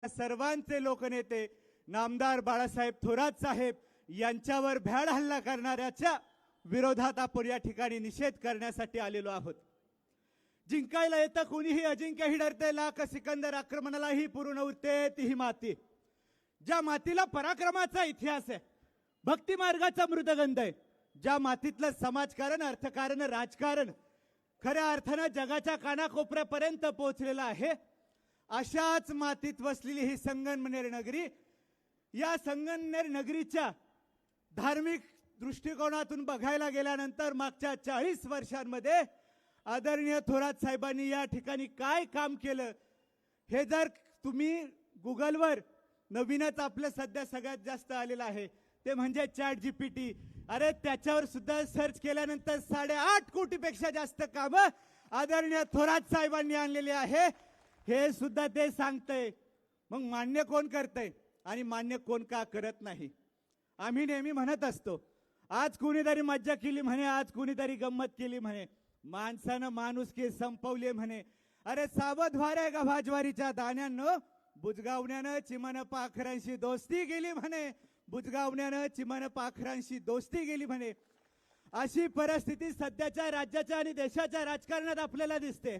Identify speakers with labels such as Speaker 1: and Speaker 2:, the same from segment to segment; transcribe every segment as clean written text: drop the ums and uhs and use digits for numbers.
Speaker 1: सर्वांचे लोकनेते नामदार बाळासाहेब थोरात साहेब यांच्यावर भ्याड हल्ला करणाऱ्याच्या विरोधात आपण या ठिकाणी निषेध करण्यासाठी आलेलो आहोत। जिंकायला येतं कुणीही, अजिंक्यही डरते, लाख सिकंदर आक्रमणालाही पुरून उरते तीही माती। ज्या मातीला पराक्रमाचा इतिहास आहे, भक्ती मार्गाचा मृदगंध आहे, ज्या मातीतलं समाजकारण, अर्थकारण, राजकारण खऱ्या अर्थानं जगाच्या कानाकोपऱ्यापर्यंत पोहोचलेलं आहे, अशाच मातीत वसलेली ही संगमनेर नगरी, या संगमनेर नगरीच्या धार्मिक दृष्टिकोनातून बघायला गेल्यानंतर मागच्या 40 वर्षांमध्ये आदरणीय थोरात साहेबांनी या ठिकाणी काय काम केलं हे जर तुम्ही गुगलवर, नवीनच आपलं सध्या सगळ्यात जास्त आलेलं आहे ते म्हणजे ChatGPT, अरे त्याच्यावर सुद्धा सर्च केल्यानंतर 8.5 कोटीपेक्षा जास्त कामं आदरणीय थोरात साहेबांनी आणलेली आहे हे सुद्धा ते सांगतंय। मग मान्य कोण करतंय आणि मान्य कोण का करत नाही? आम्ही नेहमी म्हणत असतो, आज कुणीतरी मज्जा केली म्हणे, आज कुणीतरी गंमत केली म्हणे, माणसानं माणुसकी संपवली म्हणे। अरे सावध व्हा रे गव्हाज्वारीच्या दाण्यांनो, बुजगावण्यानं चिमण पाखरांशी दोस्ती गेली म्हणे, बुजगावण्यानं चिमण पाखरांशी दोस्ती गेली म्हणे। अशी परिस्थिती सध्याच्या राज्याच्या आणि देशाच्या राजकारणात आपल्याला दिसते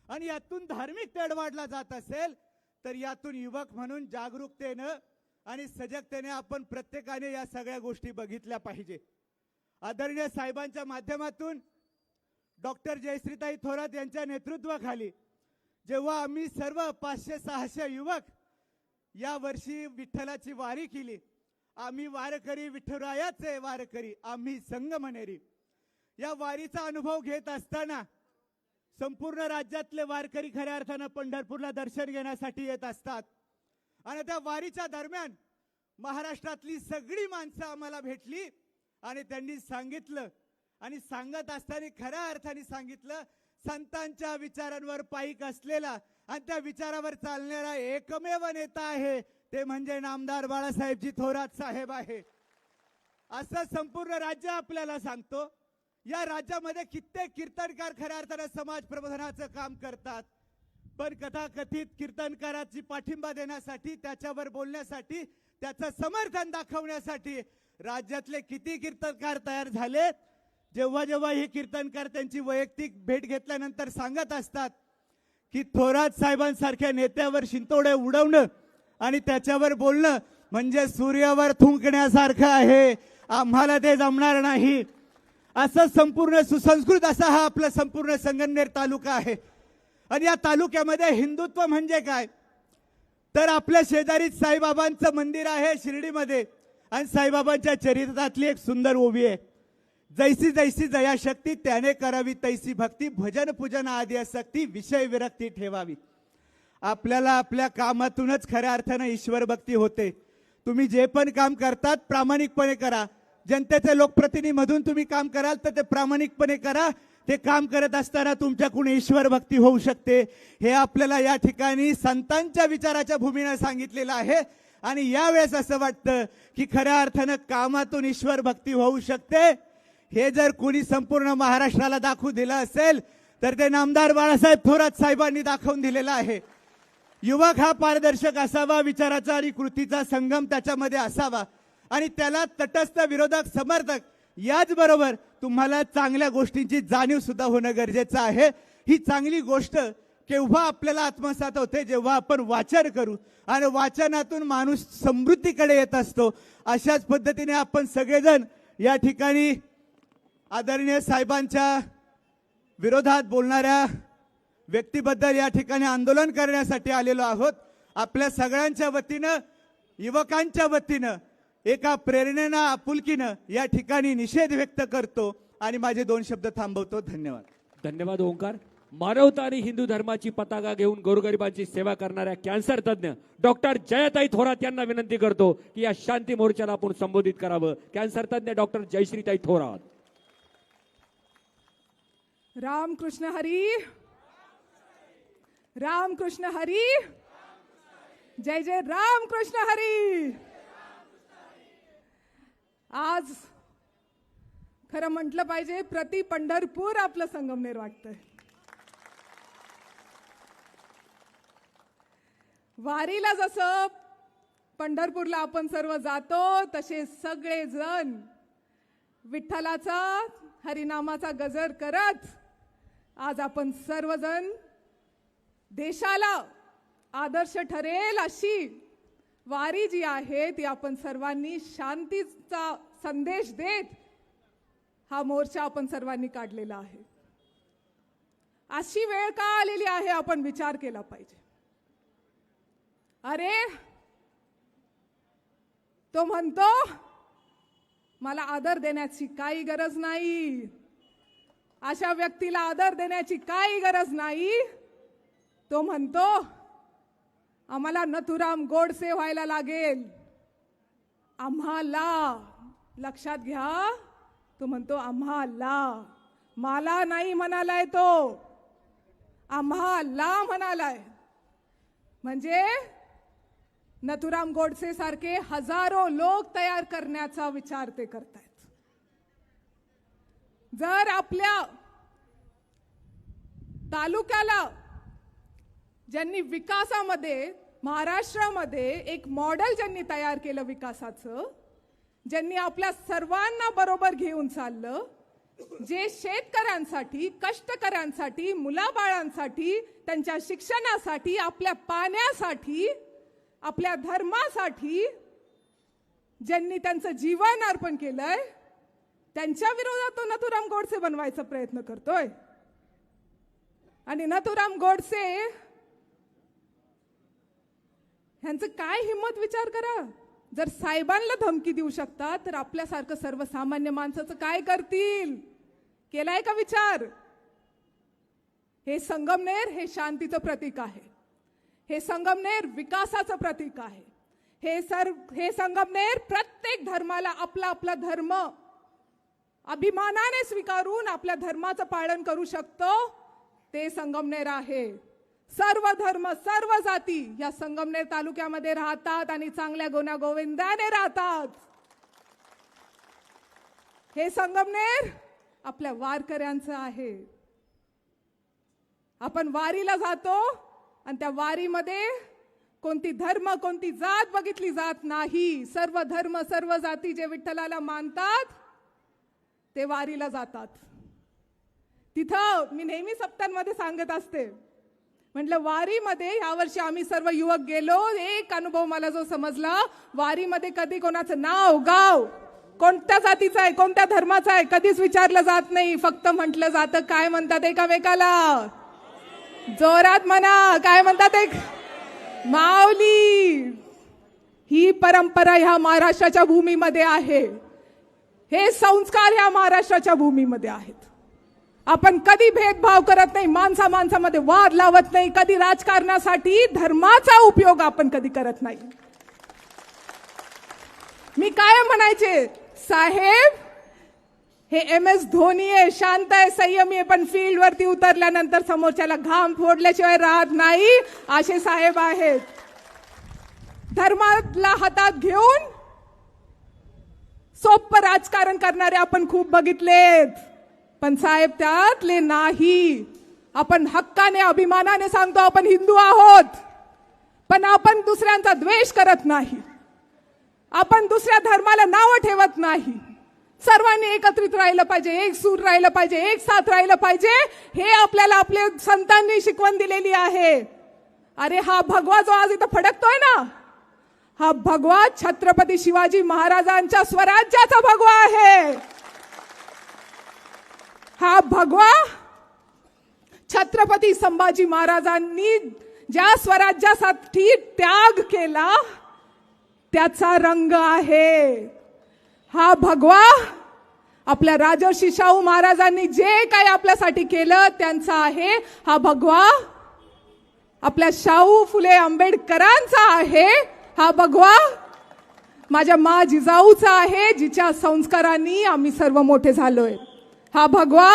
Speaker 1: आणि यातून धार्मिक तेढ वाढला जात असेल तर यातून युवक म्हणून जागरूकतेनं आणि सजगतेने आपण प्रत्येकाने या सगळ्या गोष्टी बघितल्या पाहिजे। आदरणीय साहेबांच्या माध्यमातून डॉक्टर जयश्रीताई थोरात यांच्या नेतृत्वाखाली जेव्हा आम्ही सर्व 500-600 युवक या वर्षी विठ्ठलाची वारी केली, आम्ही वारकरी, विठुरायाचे वारकरी, आम्ही संगमनेरी, या वारीचा अनुभव घेत असताना संपूर्ण राज्यातले वारकरी खऱ्या अर्थानं पंढरपूरला दर्शन घेण्यासाठी येत असतात आणि त्या वारीच्या दरम्यान महाराष्ट्रातली सगळी माणसं आम्हाला भेटली आणि त्यांनी सांगितलं आणि सांगत असताना खऱ्या अर्थाने सांगितलं, संतांच्या विचारांवर पाईक असलेला आणि त्या विचारावर चालणारा एकमेव नेता आहे ते म्हणजे नामदार बाळासाहेबजी थोरात साहेब आहे, असं संपूर्ण राज्य आपल्याला सांगतो। या राज्यामध्ये कित्येक कीर्तनकार खऱ्या अर्थानं समाज प्रबोधनाचं काम करतात, पण कथाकथित कीर्तनकाराची पाठिंबा देण्यासाठी, त्याच्यावर बोलण्यासाठी, त्याचं समर्थन दाखवण्यासाठी राज्यातले किती कीर्तनकार तयार झाले। जेव्हा जेव्हा हे कीर्तनकार त्यांची वैयक्तिक भेट घेतल्यानंतर सांगत असतात की थोरात साहेबांसारख्या नेत्यावर शिंतोडे उडवणं आणि त्याच्यावर बोलणं म्हणजे सूर्यावर थुंकण्यासारखं आहे, आम्हाला ते जमणार नाही। असं संपूर्ण सुसंस्कृत असा हा आपला संपूर्ण संगमनेर तालुका आहे आणि या तालुक्यामध्ये हिंदुत्व म्हणजे काय तर आपल्या शेजारीच साईबाबांचं मंदिर आहे शिर्डीमध्ये आणि साईबाबांच्या चरित्रातली एक सुंदर ओवी आहे, जैसी जैसी जया शक्ती त्याने करावी तैसी भक्ती, भजन पूजन आदी आसक्ती विषय विरक्ती ठेवावी। आपल्याला आपल्या कामातूनच खऱ्या अर्थानं ईश्वर भक्ती होते। तुम्ही जे पण काम करतात प्रामाणिकपणे करा, जनतेचे लोकप्रतिनिधी मधून तुम्ही काम कराल तर ते प्रामाणिकपणे करा, ते काम करत असताना तुमच्याकडून ईश्वर भक्ती होऊ शकते। हे आपल्याला या ठिकाणी संतांच्या विचाराच्या भूमीने सांगितलेलं आहे आणि यावेळेस असं वाटतं की खऱ्या अर्थानं कामातून ईश्वर भक्ती होऊ शकते। हे जर कोणी संपूर्ण महाराष्ट्राला दाखवू दिलं असेल तर ते नामदार बाळासाहेब थोरात साहेबांनी दाखवून दिलेलं आहे। युवक हा पारदर्शक असावा, विचाराचा आणि कृतीचा संगम त्याच्यामध्ये असावा आणि त्याला तटस्थ, विरोधक, समर्थक याचबरोबर तुम्हाला चांगल्या गोष्टींची जाणीव सुद्धा होणं गरजेचं आहे। ही चांगली गोष्ट केव्हा आपल्याला आत्मसात होते जेव्हा आपण वाचन करू आणि वाचनातून माणूस समृद्धीकडे येत असतो। अशाच पद्धतीने आपण सगळेजण या ठिकाणी आदरणीय साहेबांच्या विरोधात बोलणाऱ्या व्यक्तीबद्दल या ठिकाणी आंदोलन करण्यासाठी आलेलो आहोत। आपल्या सगळ्यांच्या वतीनं, युवकांच्या वतीनं एका प्रेरणेनं, आपुलकीनं या ठिकाणी निषेध व्यक्त करतो आणि माझे 2 शब्द थांबवतो। धन्यवाद।
Speaker 2: धन्यवाद ओंकार। मानवता आणि हिंदू धर्माची पताका घेऊन गोरगरिबांची सेवा करणाऱ्या कॅन्सर तज्ञ डॉक्टर जयाताई थोरात यांना विनंती करतो की या शांती मोर्चाला आपण संबोधित करावं। कॅन्सर तज्ञ डॉक्टर जयश्रीताई थोरात।
Speaker 3: रामकृष्ण हरी, रामकृष्ण हरी, जय जय रामकृष्ण हरी। आज खरं म्हटलं पाहिजे प्रति पंढरपूर आपलं संगमनेर वाटतंय। वारीला जसं पंढरपूरला आपण सर्व जातो तसे सगळे जण विठ्ठलाचा हरिनामाचा गजर करत आज आपण सर्वजण देशाला आदर्श ठरेल अशी वारी जी आहे ती आपण सर्वांनी शांतीचा संदेश देत हा मोर्चा आपण सर्वांनी काढलेला आहे. अशी वेळ का आलेली आहे आपण विचार केला पाहिजे. अरे तो म्हणतो मला आदर देण्याची काही गरज नाही, अशा व्यक्तीला आदर देण्याची काही गरज नाही. तो म्हणतो आम्हाला नथुराम गोडसे व्हायला लागेल. आम्हाला, लक्षात घ्या, तो म्हणतो आम्हाला, मला नाही म्हणालाय तो, आम्हाला म्हणालाय. म्हणजे नथुराम गोडसे सारखे हजारो लोक तयार करण्याचा विचार ते करतायत. जर आपल्या तालुक्याला ज्यांनी विकासामध्ये महाराष्ट्रामध्ये एक मॉडेल ज्यांनी तयार केलं विकासाचं, ज्यांनी आपल्या सर्वांना बरोबर घेऊन चाललं, जे शेतकऱ्यांसाठी, कष्टकऱ्यांसाठी, मुलाबाळांसाठी, त्यांच्या शिक्षणासाठी, आपल्या पाण्यासाठी, आपल्या धर्मासाठी ज्यांनी त्यांचं जीवन अर्पण केलंय, त्यांच्या विरोधात तो नथुराम गोडसे बनवायचा प्रयत्न करतोय. आणि नथुराम गोडसे ह्यांचं काय हिम्मत विचार करा. जर साहेबांना धमकी देऊ शकतात तर आपल्यासारखं सर्वसामान्य माणसाचं काय करतील? केलाय का विचार? हे संगमनेर हे शांतीचं प्रतीक आहे. हे संगमनेर विकासाचं प्रतीक आहे. हे संगमनेर प्रत्येक धर्माला आपला आपला धर्म अभिमानाने स्वीकारून आपल्या धर्माचं पालन करू शकतो ते संगमनेर आहे. सर्व धर्म, सर्व जाती या संगमनेर तालुक्यामध्ये राहतात आणि चांगल्या गुण्यागोविंदाने राहतात. हे संगमनेर आपल्या वारकऱ्यांचं आहे. आपण वारीला जातो आणि त्या वारीमध्ये कोणती धर्म, कोणती जात बघितली जात नाही. सर्व धर्म, सर्व जाती जे विठ्ठलाला मानतात ते वारीला जातात. तिथं मी नेहमी सप्तांमध्ये सांगत असते, म्हटलं वारीमध्ये यावर्षी आम्ही सर्व युवक गेलो. एक अनुभव मला जो समजला, वारीमध्ये कधी कोणाचं नाव, गाव, कोणत्या जातीचं आहे, कोणत्या धर्माचं आहे कधीच विचारलं जात नाही. फक्त म्हटलं जातं काय म्हणतात एकामेकाला, जोरात म्हणा, काय म्हणतात एक माऊली. ही परंपरा ह्या महाराष्ट्राच्या भूमीमध्ये आहे. हे संस्कार ह्या महाराष्ट्राच्या भूमीमध्ये आहेत. आपण कधी भेदभाव करत नाही, माणसा माणसामध्ये वाद लावत नाही, कधी राजकारणासाठी धर्माचा उपयोग आपण कधी करत नाही. मी काय म्हणायचे, साहेब हे MS धोनी आहे, शांत आहे, संयमी आहे, पण फील्ड वरती उतरल्यानंतर समोरच्याला घाम फोडल्याशिवाय राहत नाही, असे साहेब आहेत. धर्माला हातात घेऊन सोपं राजकारण करणारे आपण खूप बघितलेत, पण साहेब त्यातले नाही. आपण हक्काने, अभिमानाने सांगतो आपण हिंदू आहोत, पण आपण दुसऱ्यांचा द्वेष करत नाही. आपण दुसऱ्या धर्माला नाव ठेवत नाही. सर्वांनी एकत्रित राहिलं पाहिजे, एक सूर राहिलं पाहिजे, एक साथ राहिलं पाहिजे. हे आपल्याला आपल्या संतांनी शिकवण दिलेली आहे. अरे हा भगवा जो आज इथं फडकतोय ना, हा भगवा छत्रपती शिवाजी महाराजांच्या स्वराज्याचा भगवा आहे. हा भगवा छत्रपती संभाजी महाराजांनी ज्या स्वराज्यासाठी त्याग केला त्याचा रंग आहे. हा भगवा आपल्या राजर्षी शाहू महाराजांनी जे काही आपल्यासाठी केलं त्यांचा आहे. हा भगवा आपल्या शाहू फुले आंबेडकरांचा आहे. हा भगवा माझ्या मा जिजाऊचा आहे, जिच्या संस्कारांनी आम्ही सर्व मोठे झालोय. हा भगवा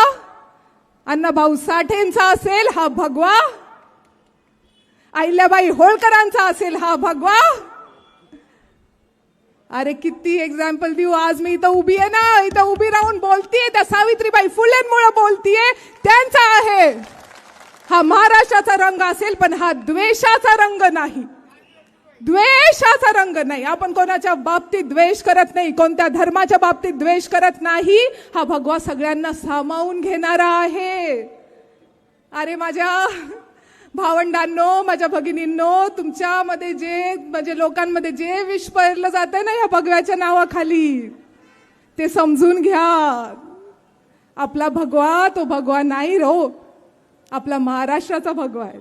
Speaker 3: अण्णाभाऊ साठेंचा असेल. हा भगवा अहिल्याबाई होळकरांचा असेल. हा भगवा, अरे किती एक्झाम्पल देऊ. आज मी इथं उभी आहे ना, इथं उभी राहून बोलतीये त्या सावित्रीबाई फुलेंमुळे बोलतीये, त्यांचा आहे. हा महाराष्ट्राचा रंग असेल पण हा द्वेषाचा रंग नाही. द्वेषाचा रंग नाही. आपण कोणाच्या बाबतीत द्वेष करत नाही, कोणत्या धर्माच्या बाबतीत द्वेष करत नाही. हा भगवा सगळ्यांना सामावून घेणारा आहे. अरे माझ्या भावंडांनो, माझ्या भगिनींनो, तुमच्यामध्ये जे म्हणजे लोकांमध्ये जे विष पेरलं जातं ना या भगव्याच्या नावाखाली, ते समजून घ्या. आपला भगवा तो भगवा नाही रो, आपला महाराष्ट्राचा भगवा आहे.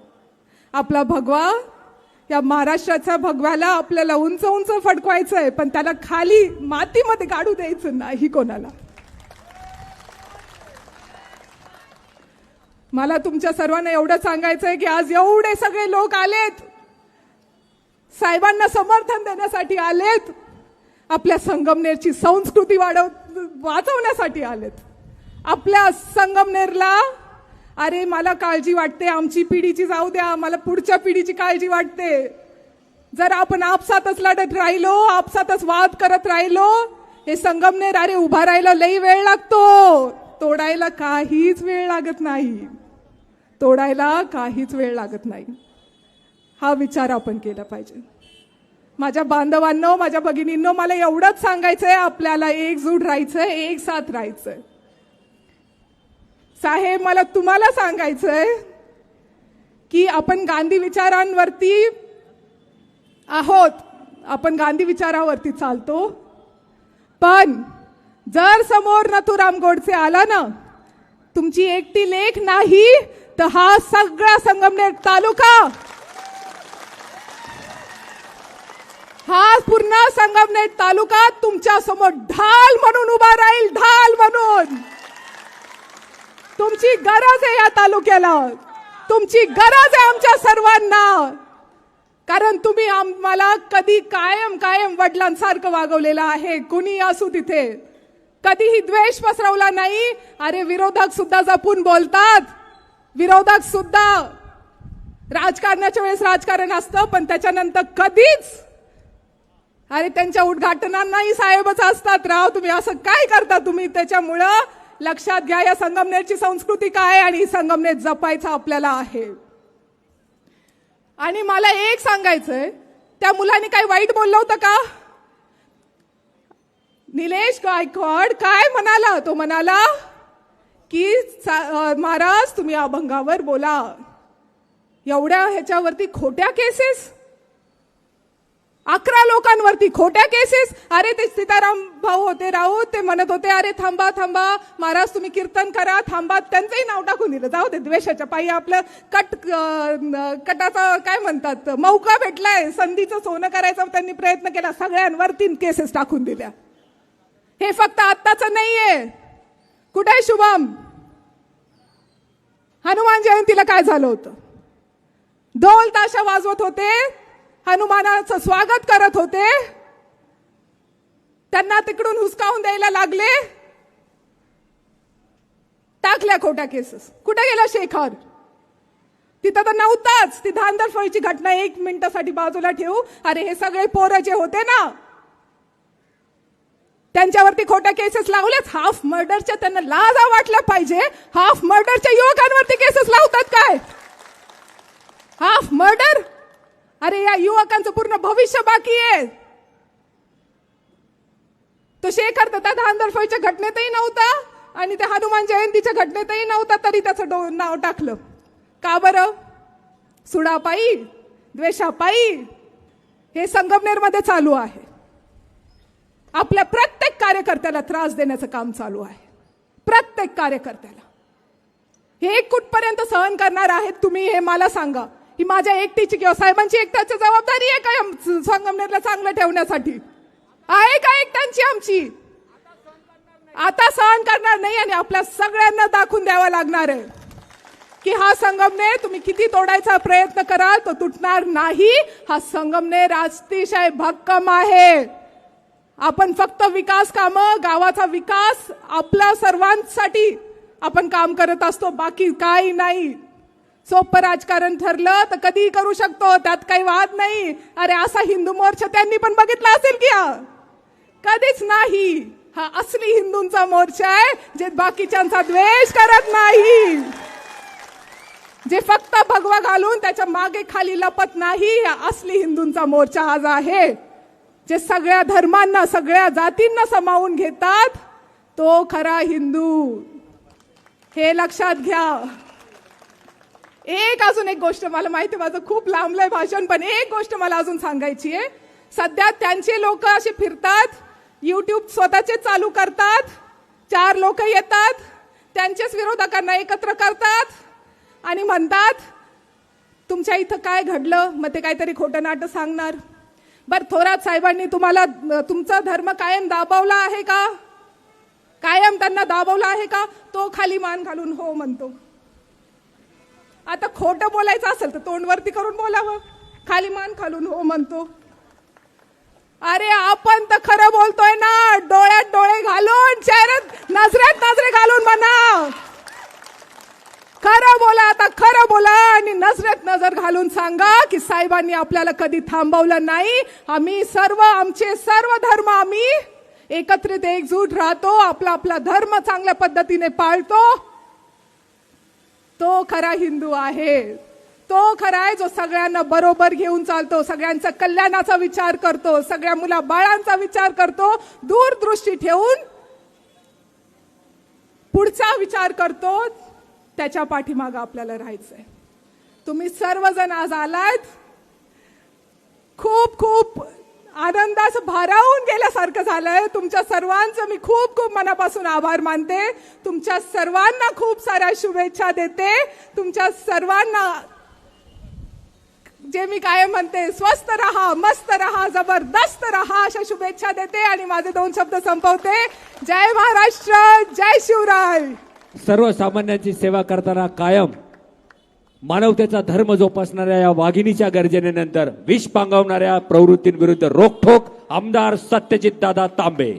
Speaker 3: आपला भगवा, या महाराष्ट्राच्या भगव्याला आपल्याला उंच उंच फडकवायचं आहे, पण त्याला खाली मातीमध्ये काढू द्यायचं नाही कोणाला. मला तुमच्या सर्वांना एवढं सांगायचं आहे की आज एवढे सगळे लोक आलेत, साहेबांना समर्थन देण्यासाठी आलेत, आपल्या संगमनेरची संस्कृती वाचवण्यासाठी आलेत. आपल्या संगमनेरला, अरे मला काळजी वाटते, आमची पिढीची जाऊ द्या, मला पुढच्या पिढीची काळजी वाटते. जर आपण आपसातच लढत राहिलो, आपसातच वाद करत राहिलो, हे संगमनेर अरे उभा राहायला लई वेळ लागतो, तोडायला काहीच वेळ लागत नाही. तोडायला काहीच वेळ लागत नाही. हा विचार आपण केला पाहिजे. माझ्या बांधवांनो, माझ्या भगिनींनो, मला एवढंच सांगायचंय, आपल्याला एकजूट राहायचंय, एक साथ राहायचंय. साहेब, मला तुम्हाला सांगायचंय की आपण गांधी विचारांवरती आहोत, आपण गांधी विचारावरती चालतो, पण जर समोर नथुराम गोडसे आला ना, तुमची एकटी लेख नाही तर हा सगळा संगमनेर तालुका, हा पूर्ण संगमनेर तालुका तुमच्या समोर ढाल म्हणून उभा राहील, ढाल म्हणून. तुमची गरज आहे या तालुक्याला, तुमची गरज आहे आमच्या सर्वांना, कारण तुम्ही आम्हाला कधी कायम कायम वडिलांसारखं वागवलेलं आहे. कुणी असू तिथे कधीही द्वेष पसरवला नाही. अरे विरोधक सुद्धा जपून बोलतात, विरोधक सुद्धा राजकारणाच्या वेळेस राजकारण असतं, पण त्याच्यानंतर कधीच अरे त्यांच्या उद्घाटनांनाही साहेबच असतात. राव तुम्ही असं काय करता तुम्ही? त्याच्यामुळं लक्षात घ्या, या संगमनेरची संस्कृती काय आणि संगमनेर जपायचं आपल्याला आहे. आणि मला एक सांगायचंय, त्या मुलांनी काही वाईट बोललं होतं का? निलेश गायकवाड काय म्हणाला? तो म्हणाला की महाराज तुम्ही अभंगावर बोला. एवढ्या ह्याच्यावरती खोट्या केसेस, 11 लोकांवरती खोट्या केसेस. अरे ते सीताराम भाऊ होते राऊत, ते म्हणत होते अरे थांबा थांबा महाराज तुम्ही कीर्तन करा, थांबा. त्यांचंही नाव टाकून दिलं. जाऊ दे, द्वेषाच्या पायी आपलं कटाचा काय म्हणतात मौका भेटलाय, संधीचं सोनं करायचा त्यांनी प्रयत्न केला, सगळ्यांवरती केसेस टाकून दिल्या. हे फक्त आत्ताचं नाहीये. कुठे आहे शुभम? हनुमान जयंतीला काय झालं होतं? ढोल ताशा वाजवत होते, हनुमानाचं स्वागत करत होते, त्यांना तिकडून हुसकावून द्यायला लागले, टाकल्या खोट्या केसेस. कुठे गेला शेखर? तिथं तर नव्हताच. ती धांदरफळीची घटना 1 मिनिटासाठी बाजूला ठेवू. अरे हे सगळे पोरं जे होते ना, त्यांच्यावरती खोट्या केसेस लावल्याच. हाफ मर्डरच्या त्यांना लाजा वाटल्या पाहिजे. हाफ मर्डरच्या युवकांवरती केसेस लावतात काय? Half murder? अरे या युवकांचं पूर्ण भविष्य बाकी आहे. तो शेखर तर त्या धांदरफळीच्या घटनेतही नव्हता आणि त्या हनुमान जयंतीच्या घटनेतही नव्हता, तरी त्याचं नाव टाकलं. का बरं? सुडापायी, द्वेषापायी. हे संगमनेरमध्ये चालू आहे. आपल्या प्रत्येक कार्यकर्त्याला त्रास देण्याचं काम चालू आहे. प्रत्येक कार्यकर्त्याला. हे कुठपर्यंत सहन करणार आहेत तुम्ही हे मला सांगा. ही माझ्या एकटीची किंवा साहेबांची एकट्याची जबाबदारी आहे का संगमनेरला चांगलं ठेवण्यासाठी? आहे का एकट्यांची आमची? आता सहन करणार नाही आणि आपल्या सगळ्यांना दाखवून द्यावा लागणार आहे की हा संगमनेर तुम्ही किती तोडायचा प्रयत्न कराल तो तुटणार नाही. हा संगमनेर अतिशय भक्कम आहे. आपण फक्त विकास कामं, गावाचा विकास आपल्या सर्वांसाठी आपण काम करत असतो, बाकी काही नाही. सोपं राजकारण ठरलं तर कधीही करू शकतो, त्यात काही वाद नाही. अरे असा हिंदू मोर्चा त्यांनी पण बघितला असेल की? कधीच नाही. हा असली हिंदूंचा मोर्चा आहे जे बाकीच्यांचा द्वेष करत नाही. जे फक्त भगवा घालून त्याच्या मागे खाली लपत नाही, या असली हिंदूंचा मोर्चा आज आहे. जे सगळ्या धर्मांना सगळ्या जातींना सामावून घेतात, तो खरा हिंदू. हे लक्षात घ्या. अजून एक गोष्ट, मला माहिती माझं खूप लांबलंय भाषण, पण एक गोष्ट मला अजून सांगायची आहे. सध्या त्यांचे लोक असे फिरतात, YouTube स्वतःचे चालू करतात, 4 लोक येतात, त्यांच्याच विरोधकांना एकत्र करतात आणि म्हणतात तुमच्या इथं काय घडलं, मग ते काहीतरी खोटं नाटं सांगणार. बर, थोरात साहेबांनी तुम्हाला तुमचा धर्म कायम दाबवला आहे का? कायम त्यांना दाबवला आहे का? तो खाली मान घालून हो म्हणतो. आता खोटं बोलायचं असेल तर तोंडवरती करून बोलावं, खाली मान घालून हो म्हणतो. अरे आपण तर खरं बोलतोय ना, डोळ्यात डोळे घालून, चेहऱ्यात नजरेत नजरे घालून म्हणा. खरं बोला, आता खरं बोला आणि नजरेत नजर घालून सांगा की साहेबांनी आपल्याला कधी थांबवलं नाही. आम्ही सर्व, आमचे सर्व धर्म आम्ही एकत्रित एकजूट राहतो, आपला आपला धर्म चांगल्या पद्धतीने पाळतो. तो खरा हिंदू आहे. तो खरा आहे जो सगळ्यांना बरोबर घेऊन चालतो, सगळ्यांचा कल्याणाचा विचार करतो, सगळ्या मुला बाळांचा विचार करतो, दूरदृष्टी ठेवून पुढचा विचार करतो. त्याच्या पाठीमागे आपल्याला राहायचंय. तुम्ही सर्वजण आज आलात, खूप खूप आनंदास भारावून गेल्यासारखं झालंय. तुमच्या सर्वांचं मी खूप खूप मनापासून आभार मानते. तुमच्या सर्वांना खूप साऱ्या शुभेच्छा देते. तुमच्या सर्वांना जे मी कायम म्हणते, स्वस्थ रहा, मस्त रहा, जबरदस्त रहा, अशा शुभेच्छा देते आणि माझे 2 शब्द संपवते. जय महाराष्ट्र, जय शिवराय.
Speaker 2: सर्वसामान्यांची सेवा करताना कायम मानवतेचा धर्म जोपासणाऱ्या या वाघिणीच्या गर्जनेनंतर विष पांगवणाऱ्या प्रवृत्तींविरुद्ध रोखठोक आमदार सत्यजित दादा तांबे.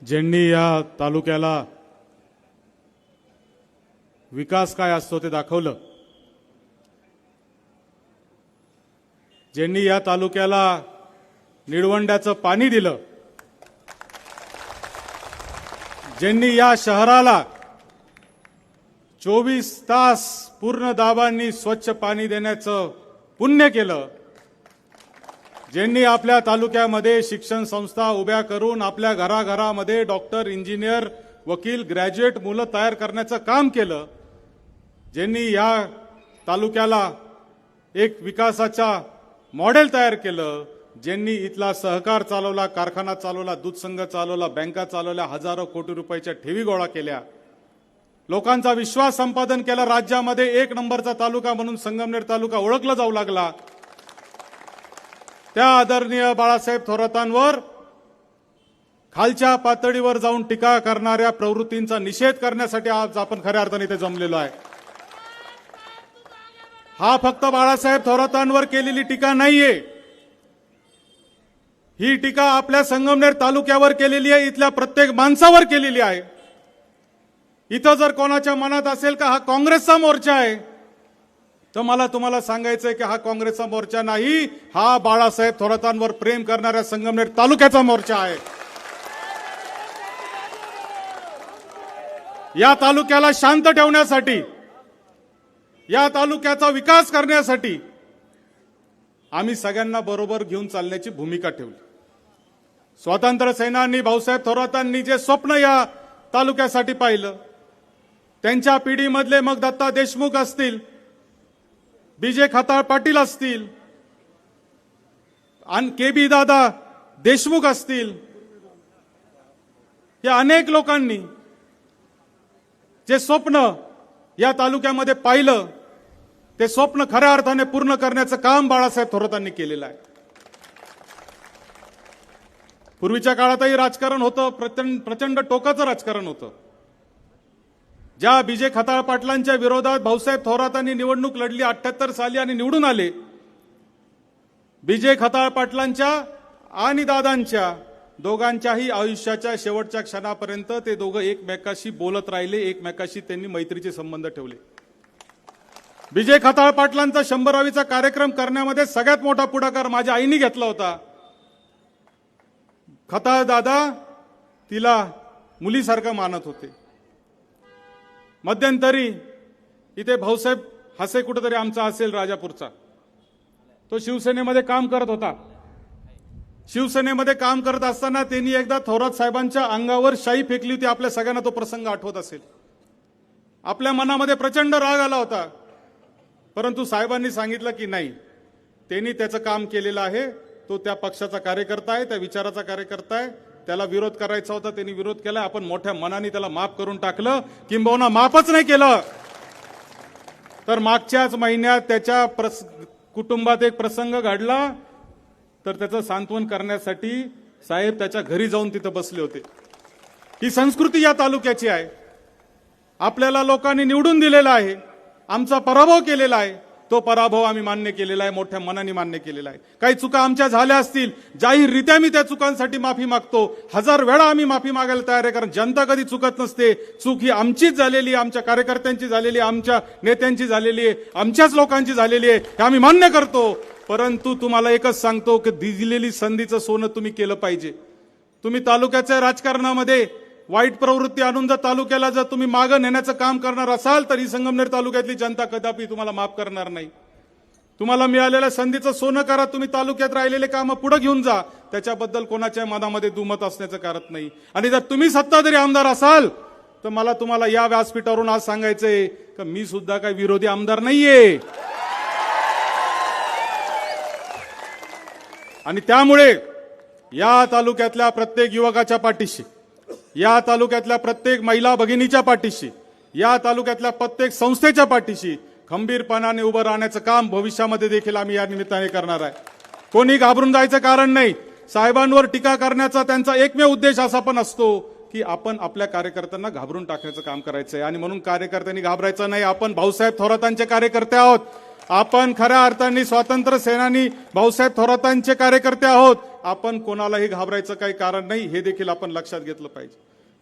Speaker 4: ज्यांनी या तालुक्याला विकास काय असतो ते दाखवलं, ज्यांनी या तालुक्याला निळवंड्याचं पाणी दिलं, ज्यांनी या शहराला 24 तास पूर्ण दाबांनी स्वच्छ पाणी देण्याचं पुण्य केलं, ज्यांनी आपल्या तालुक्यामध्ये शिक्षण संस्था उभ्या करून आपल्या घराघरामध्ये डॉक्टर, इंजिनियर, वकील, ग्रॅज्युएट मुलं तयार करण्याचं काम केलं, ज्यांनी या तालुक्याला एक विकासाचा मॉडेल तयार केलं, ज्यांनी इथला सहकार चालवला, कारखाना चालवला, दूध संघ चालवला, बँका चालवल्या, हजारो कोटी रुपयाच्या ठेवी गोळा केल्या, लोकांचा विश्वास संपादन केला, राज्यामध्ये 1 नंबरचा तालुका म्हणून संगमनेर तालुका ओळखला जाऊ लागला, त्या आदरणीय बाळासाहेब थोरातांवर खालच्या पातळीवर जाऊन टीका करणाऱ्या प्रवृत्तींचा निषेध करण्यासाठी आज आपण खऱ्या अर्थाने इथे जमलेलो आहे. हा फक्त बाळासाहेब थोरातांवर केलेली टीका नाहीये, ही टीका आपल्या संगमनेर तालुक्यावर केलेली आहे, इथल्या प्रत्येक माणसावर केलेली आहे. इथं जर कोणाच्या मनात असेल का हा काँग्रेसचा मोर्चा आहे, तर मला तुम्हाला सांगायचंय की हा काँग्रेसचा मोर्चा नाही, हा बाळासाहेब थोरातांवर प्रेम करणाऱ्या संगमनेर तालुक्याचा मोर्चा आहे. या तालुक्याला शांत ठेवण्यासाठी, या तालुक्याचा विकास करण्यासाठी आम्ही सगळ्यांना बरोबर घेऊन चालण्याची भूमिका ठेवली. स्वातंत्र्य सेनानी भाऊसाहेब थोरातांनी जे स्वप्न या तालुक्यासाठी पाहिलं, त्यांच्या पिढीमधले मग दत्ता देशमुख असतील, बीजे खताळ पाटील असतील, आणि केबी दादा देशमुख असतील, या अनेक लोकांनी जे स्वप्न या तालुक्यामध्ये पाहिलं, ते स्वप्न खऱ्या अर्थाने पूर्ण करण्याचं काम बाळासाहेब थोरातांनी केलेलं आहे. पूर्वीच्या काळातही राजकारण होतं, प्रचंड टोकाचं राजकारण होतं. ज्या बीजे खताळ पाटलांच्या विरोधात भाऊसाहेब थोरातांनी निवडणूक लढली 78 साली आणि निवडून आले, बीजे खताळ पाटलांच्या आणि दादांच्या दोघांच्याही आयुष्याच्या शेवटच्या क्षणापर्यंत ते दोघं एकमेकाशी बोलत राहिले, एकमेकाशी त्यांनी मैत्रीचे संबंध ठेवले. बीजे खताळ पाटलांचा 100वीचा कार्यक्रम करण्यामध्ये सगळ्यात मोठा पुढाकार माझ्या आईने घेतला होता. खताळ दादा तिला मुलीसारखं मानत होते. मध्यंतरी इथे भाऊसाहेब हसे कुठेतरी आमचा असेल राजापूरचा, तो शिवसेनेमध्ये काम करत होता. शिवसेनेमध्ये काम करत असताना त्यांनी एकदा थोरात साहेबांच्या अंगावर शाई फेकली होती. आपल्या सगळ्यांना तो प्रसंग आठवत असेल. आपल्या मनामध्ये प्रचंड राग आला होता, परंतु साहेबांनी सांगितलं की नाही, त्यांनी त्याचं काम केलेलं आहे, तो त्या पक्षाचा कार्यकर्ता आहे, त्या विचाराचा कार्यकर्ता आहे, त्याला विरोध करायचा होता, त्यांनी विरोध केला, आपण मोठ्या मनाने त्याला माफ करून टाकलं. किंबहुना माफच नाही केलं तर मागच्याच महिन्यात त्याच्या कुटुंबात एक प्रसंग घडला, तर त्याचं सांत्वन करण्यासाठी साहेब त्याच्या घरी जाऊन तिथं बसले होते. ही संस्कृती या तालुक्याची आहे. आपल्याला लोकांनी निवडून दिलेला आहे, आमचा पराभव केलेला आहे, तो पराभव आम्ही मान्य केलेला आहे, मोठ्या मनाने मान्य केलेला आहे. काही चुका आमच्या झाल्या असतील, जाहीररित्या मी त्या चुकांसाठी माफी मागतो. 1000 वेळा आम्ही माफी मागायला तयार आहे, कारण जनता कधी चुकत नसते. चूक ही आमचीच झालेली आहे, आमच्या कार्यकर्त्यांची झालेली आहे, आमच्या नेत्यांची झालेली आहे, आमच्याच लोकांची झालेली आहे, हे आम्ही मान्य करतो. परंतु तुम्हाला एकच सांगतो की दिलेली संधीचं सोनं तुम्ही केलं पाहिजे. तुम्ही तालुक्याच्या राजकारणामध्ये वाईट प्रवृत्ती आणून जर तालुक्याला जर तुम्ही मागं नेण्याचं काम करणार असाल, तर ही संगमनेर तालुक्यातली जनता कदापि तुम्हाला माफ करणार नाही. तुम्हाला मिळालेल्या संधीचं सोनं करा. तुम्ही तालुक्यात राहिलेले कामं पुढे घेऊन जा. त्याच्याबद्दल कोणाच्या मनामध्ये दुमत असण्याचं कारण नाही. आणि जर तुम्ही सत्ताधारी आमदार असाल, तर मला तुम्हाला या व्यासपीठावरून आज सांगायचंय की मी सुद्धा काही विरोधी आमदार नाहीये. आणि त्यामुळे या तालुक्यातल्या प्रत्येक युवकाच्या पाठीशी, या तालुक्यातल्या प्रत्येक महिला भगिनीच्या पाठीशी, या तालुक्यातल्या प्रत्येक संस्थेच्या पाठीशी खंबीरपणाने उभं राहण्याचं काम भविष्यामध्ये देखील आम्ही या निमित्ताने करणार आहे. कोणी घाबरून जायचं कारण नाही. साहेबांवर टीका करण्याचा त्यांचा एकमेव उद्देश असा पण असतो की आपण आपल्या कार्यकर्त्यांना घाबरून टाकण्याचं काम करायचंय. आणि म्हणून कार्यकर्त्यांनी घाबरायचं नाही. आपण भाऊसाहेब थोरातांचे कार्यकर्ते आहोत. आपण खऱ्या अर्थाने स्वातंत्र्य सेनानी भाऊसाहेब थोरातांचे कार्यकर्ते आहोत. आपण कोणालाही घाबरायचं काही कारण नाही, हे देखील आपण लक्षात घेतलं पाहिजे.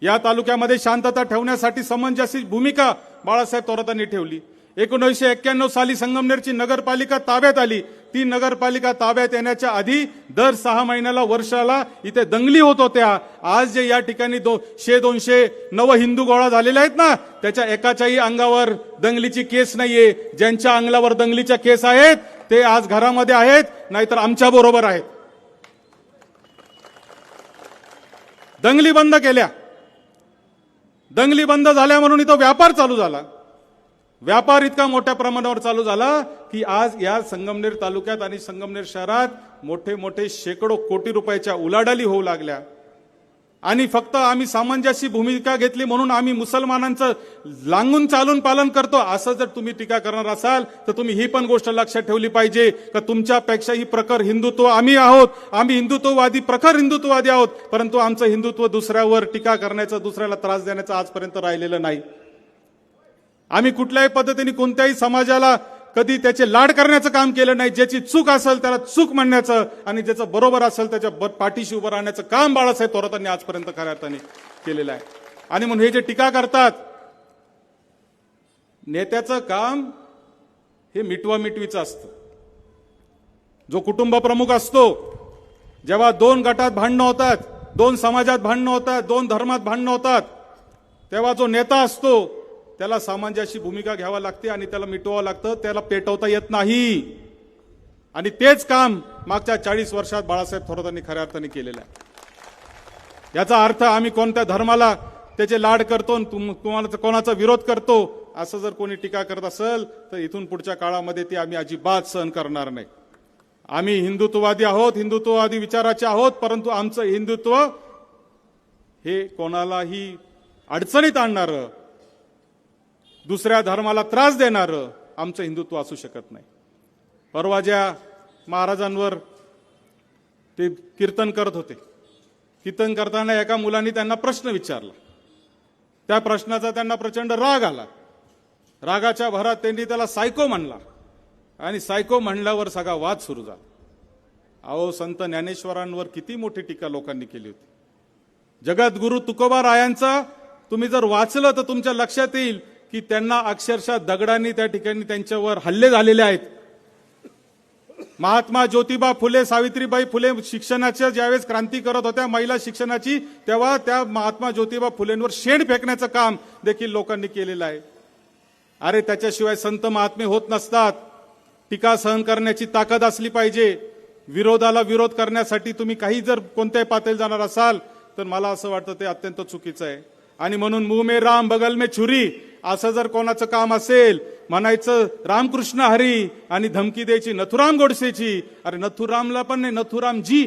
Speaker 4: या तालुक्यामध्ये शांतता ठेवण्यासाठी समंजसी भूमिका बाळासाहेब थोरातांनी ठेवली. 1991 साली संगमनेरची नगरपालिका ताब्यात आली. ती नगरपालिका ताब्यात येण्याच्या आधी दर 6 महिन्याला वर्षाला इथे दंगली होत होत्या. आज जे या ठिकाणी 100-200 नव हिंदू गोळा झालेले आहेत ना, त्याच्या एकाच्याही अंगावर दंगलीची केस नाहीये. ज्यांच्या अंगावर दंगलीच्या केस आहेत ते आज घरामध्ये आहेत, नाहीतर आमच्या बरोबर आहेत. दंगली बंद केल्या. दंगली बंद झाल्या म्हणून इथं व्यापार चालू झाला. व्यापार इतका मोठ्या प्रमाणावर चालू झाला की आज या संगमनेर तालुक्यात आणि संगमनेर शहरात मोठे मोठे शेकडो कोटी रुपयाच्या उलाढाली होऊ लागल्या. आणि फक्त आम्ही सामंजस्य भूमिका घेतली म्हणून आम्ही मुसलमानांचं लांगून चालून पालन करतो असं जर तुम्ही टीका करणार असाल, तर तुम्ही ही पण गोष्ट लक्षात ठेवली पाहिजे की तुमच्यापेक्षाही प्रखर हिंदुत्व आम्ही आहोत. आम्ही हिंदुत्ववादी, प्रखर हिंदुत्ववादी आहोत. परंतु आमचं हिंदुत्व दुसऱ्यावर टीका करण्याचं, दुसऱ्याला त्रास देण्याचं आजपर्यंत राहिलेलं नाही. आम्ही कुठल्याही पद्धतीने कोणत्याही समाजाला कधी त्याचे लाड करण्याचं काम केलं नाही. ज्याची चूक असेल त्याला चूक म्हणण्याचं आणि ज्याचं बरोबर असेल त्याच्या पाठीशी उभं राहण्याचं काम बाळासाहेब थोरातांनी आजपर्यंत खऱ्या अर्थाने केलेलं आहे. आणि म्हणून हे जे टीका करतात, नेत्याचं काम हे मिटवा मिटवीचं असतं. जो कुटुंब प्रमुख असतो, जेव्हा 2 गटात भांडणं होतात, 2 समाजात भांडणं होतात, 2 धर्मात भांडणं होतात, तेव्हा जो नेता असतो त्याला सामंजस्य भूमिका घ्यावी लागते आणि त्याला मिटवावं लागतं. त्याला पेटवता येत नाही. आणि तेच काम मागच्या 40 वर्षात बाळासाहेब थोरातांनी खऱ्या अर्थाने केलेलं आहे. याचा अर्थ आम्ही कोणत्या धर्माला त्याचे लाड करतो, तुम्हाला कोणाचा विरोध करतो असं जर कोणी टीका करत असेल, तर इथून पुढच्या काळामध्ये ती आम्ही अजिबात सहन करणार नाही. आम्ही हिंदुत्ववादी आहोत, हिंदुत्ववादी विचाराचे आहोत, परंतु आमचं हिंदुत्व हे कोणालाही अडचणीत आणणारं, दुसऱ्या धर्माला त्रास देणारं आमचं हिंदुत्व असू शकत नाही. परवा ज्या महाराजांवर ते कीर्तन करत होते, कीर्तन करताना एका मुलांनी त्यांना प्रश्न विचारला. त्या प्रश्नाचा त्यांना प्रचंड राग आला. रागाच्या भरात त्यांनी त्याला सायको म्हणला आणि सायको म्हणल्यावर सगळा वाद सुरू झाला. अहो, संत ज्ञानेश्वरांवर किती मोठी टीका लोकांनी केली होती. जगद्गुरु तुकोबा रायांचा तुम्ही जर वाचलं तर तुमच्या लक्षात येईल की त्यांना अक्षरशः दगडांनी त्या ठिकाणी त्यांच्यावर हल्ले झालेले आहेत. महात्मा ज्योतिबा फुले, सावित्रीबाई फुले शिक्षणाच्या ज्यावेळेस क्रांती करत होत्या महिला शिक्षणाची, तेव्हा त्या महात्मा ज्योतिबा फुलेंवर शेण फेकण्याचं काम देखील लोकांनी केलेलं आहे. अरे त्याच्याशिवाय संत महात्मे होत नसतात. टीका सहन करण्याची ताकद असली पाहिजे. विरोधाला विरोध करण्यासाठी तुम्ही काही जर कोणत्याही पातळीवर जाणार असाल तर मला असं वाटतं ते अत्यंत चुकीचं आहे. आणि म्हणून मुंह में राम बगल में छुरी असं जर कोणाचं काम असेल, म्हणायचं रामकृष्ण हरी आणि धमकी द्यायची नथुराम गोडसेची, अरे नथुरामला पण नाही, नथुरामजी.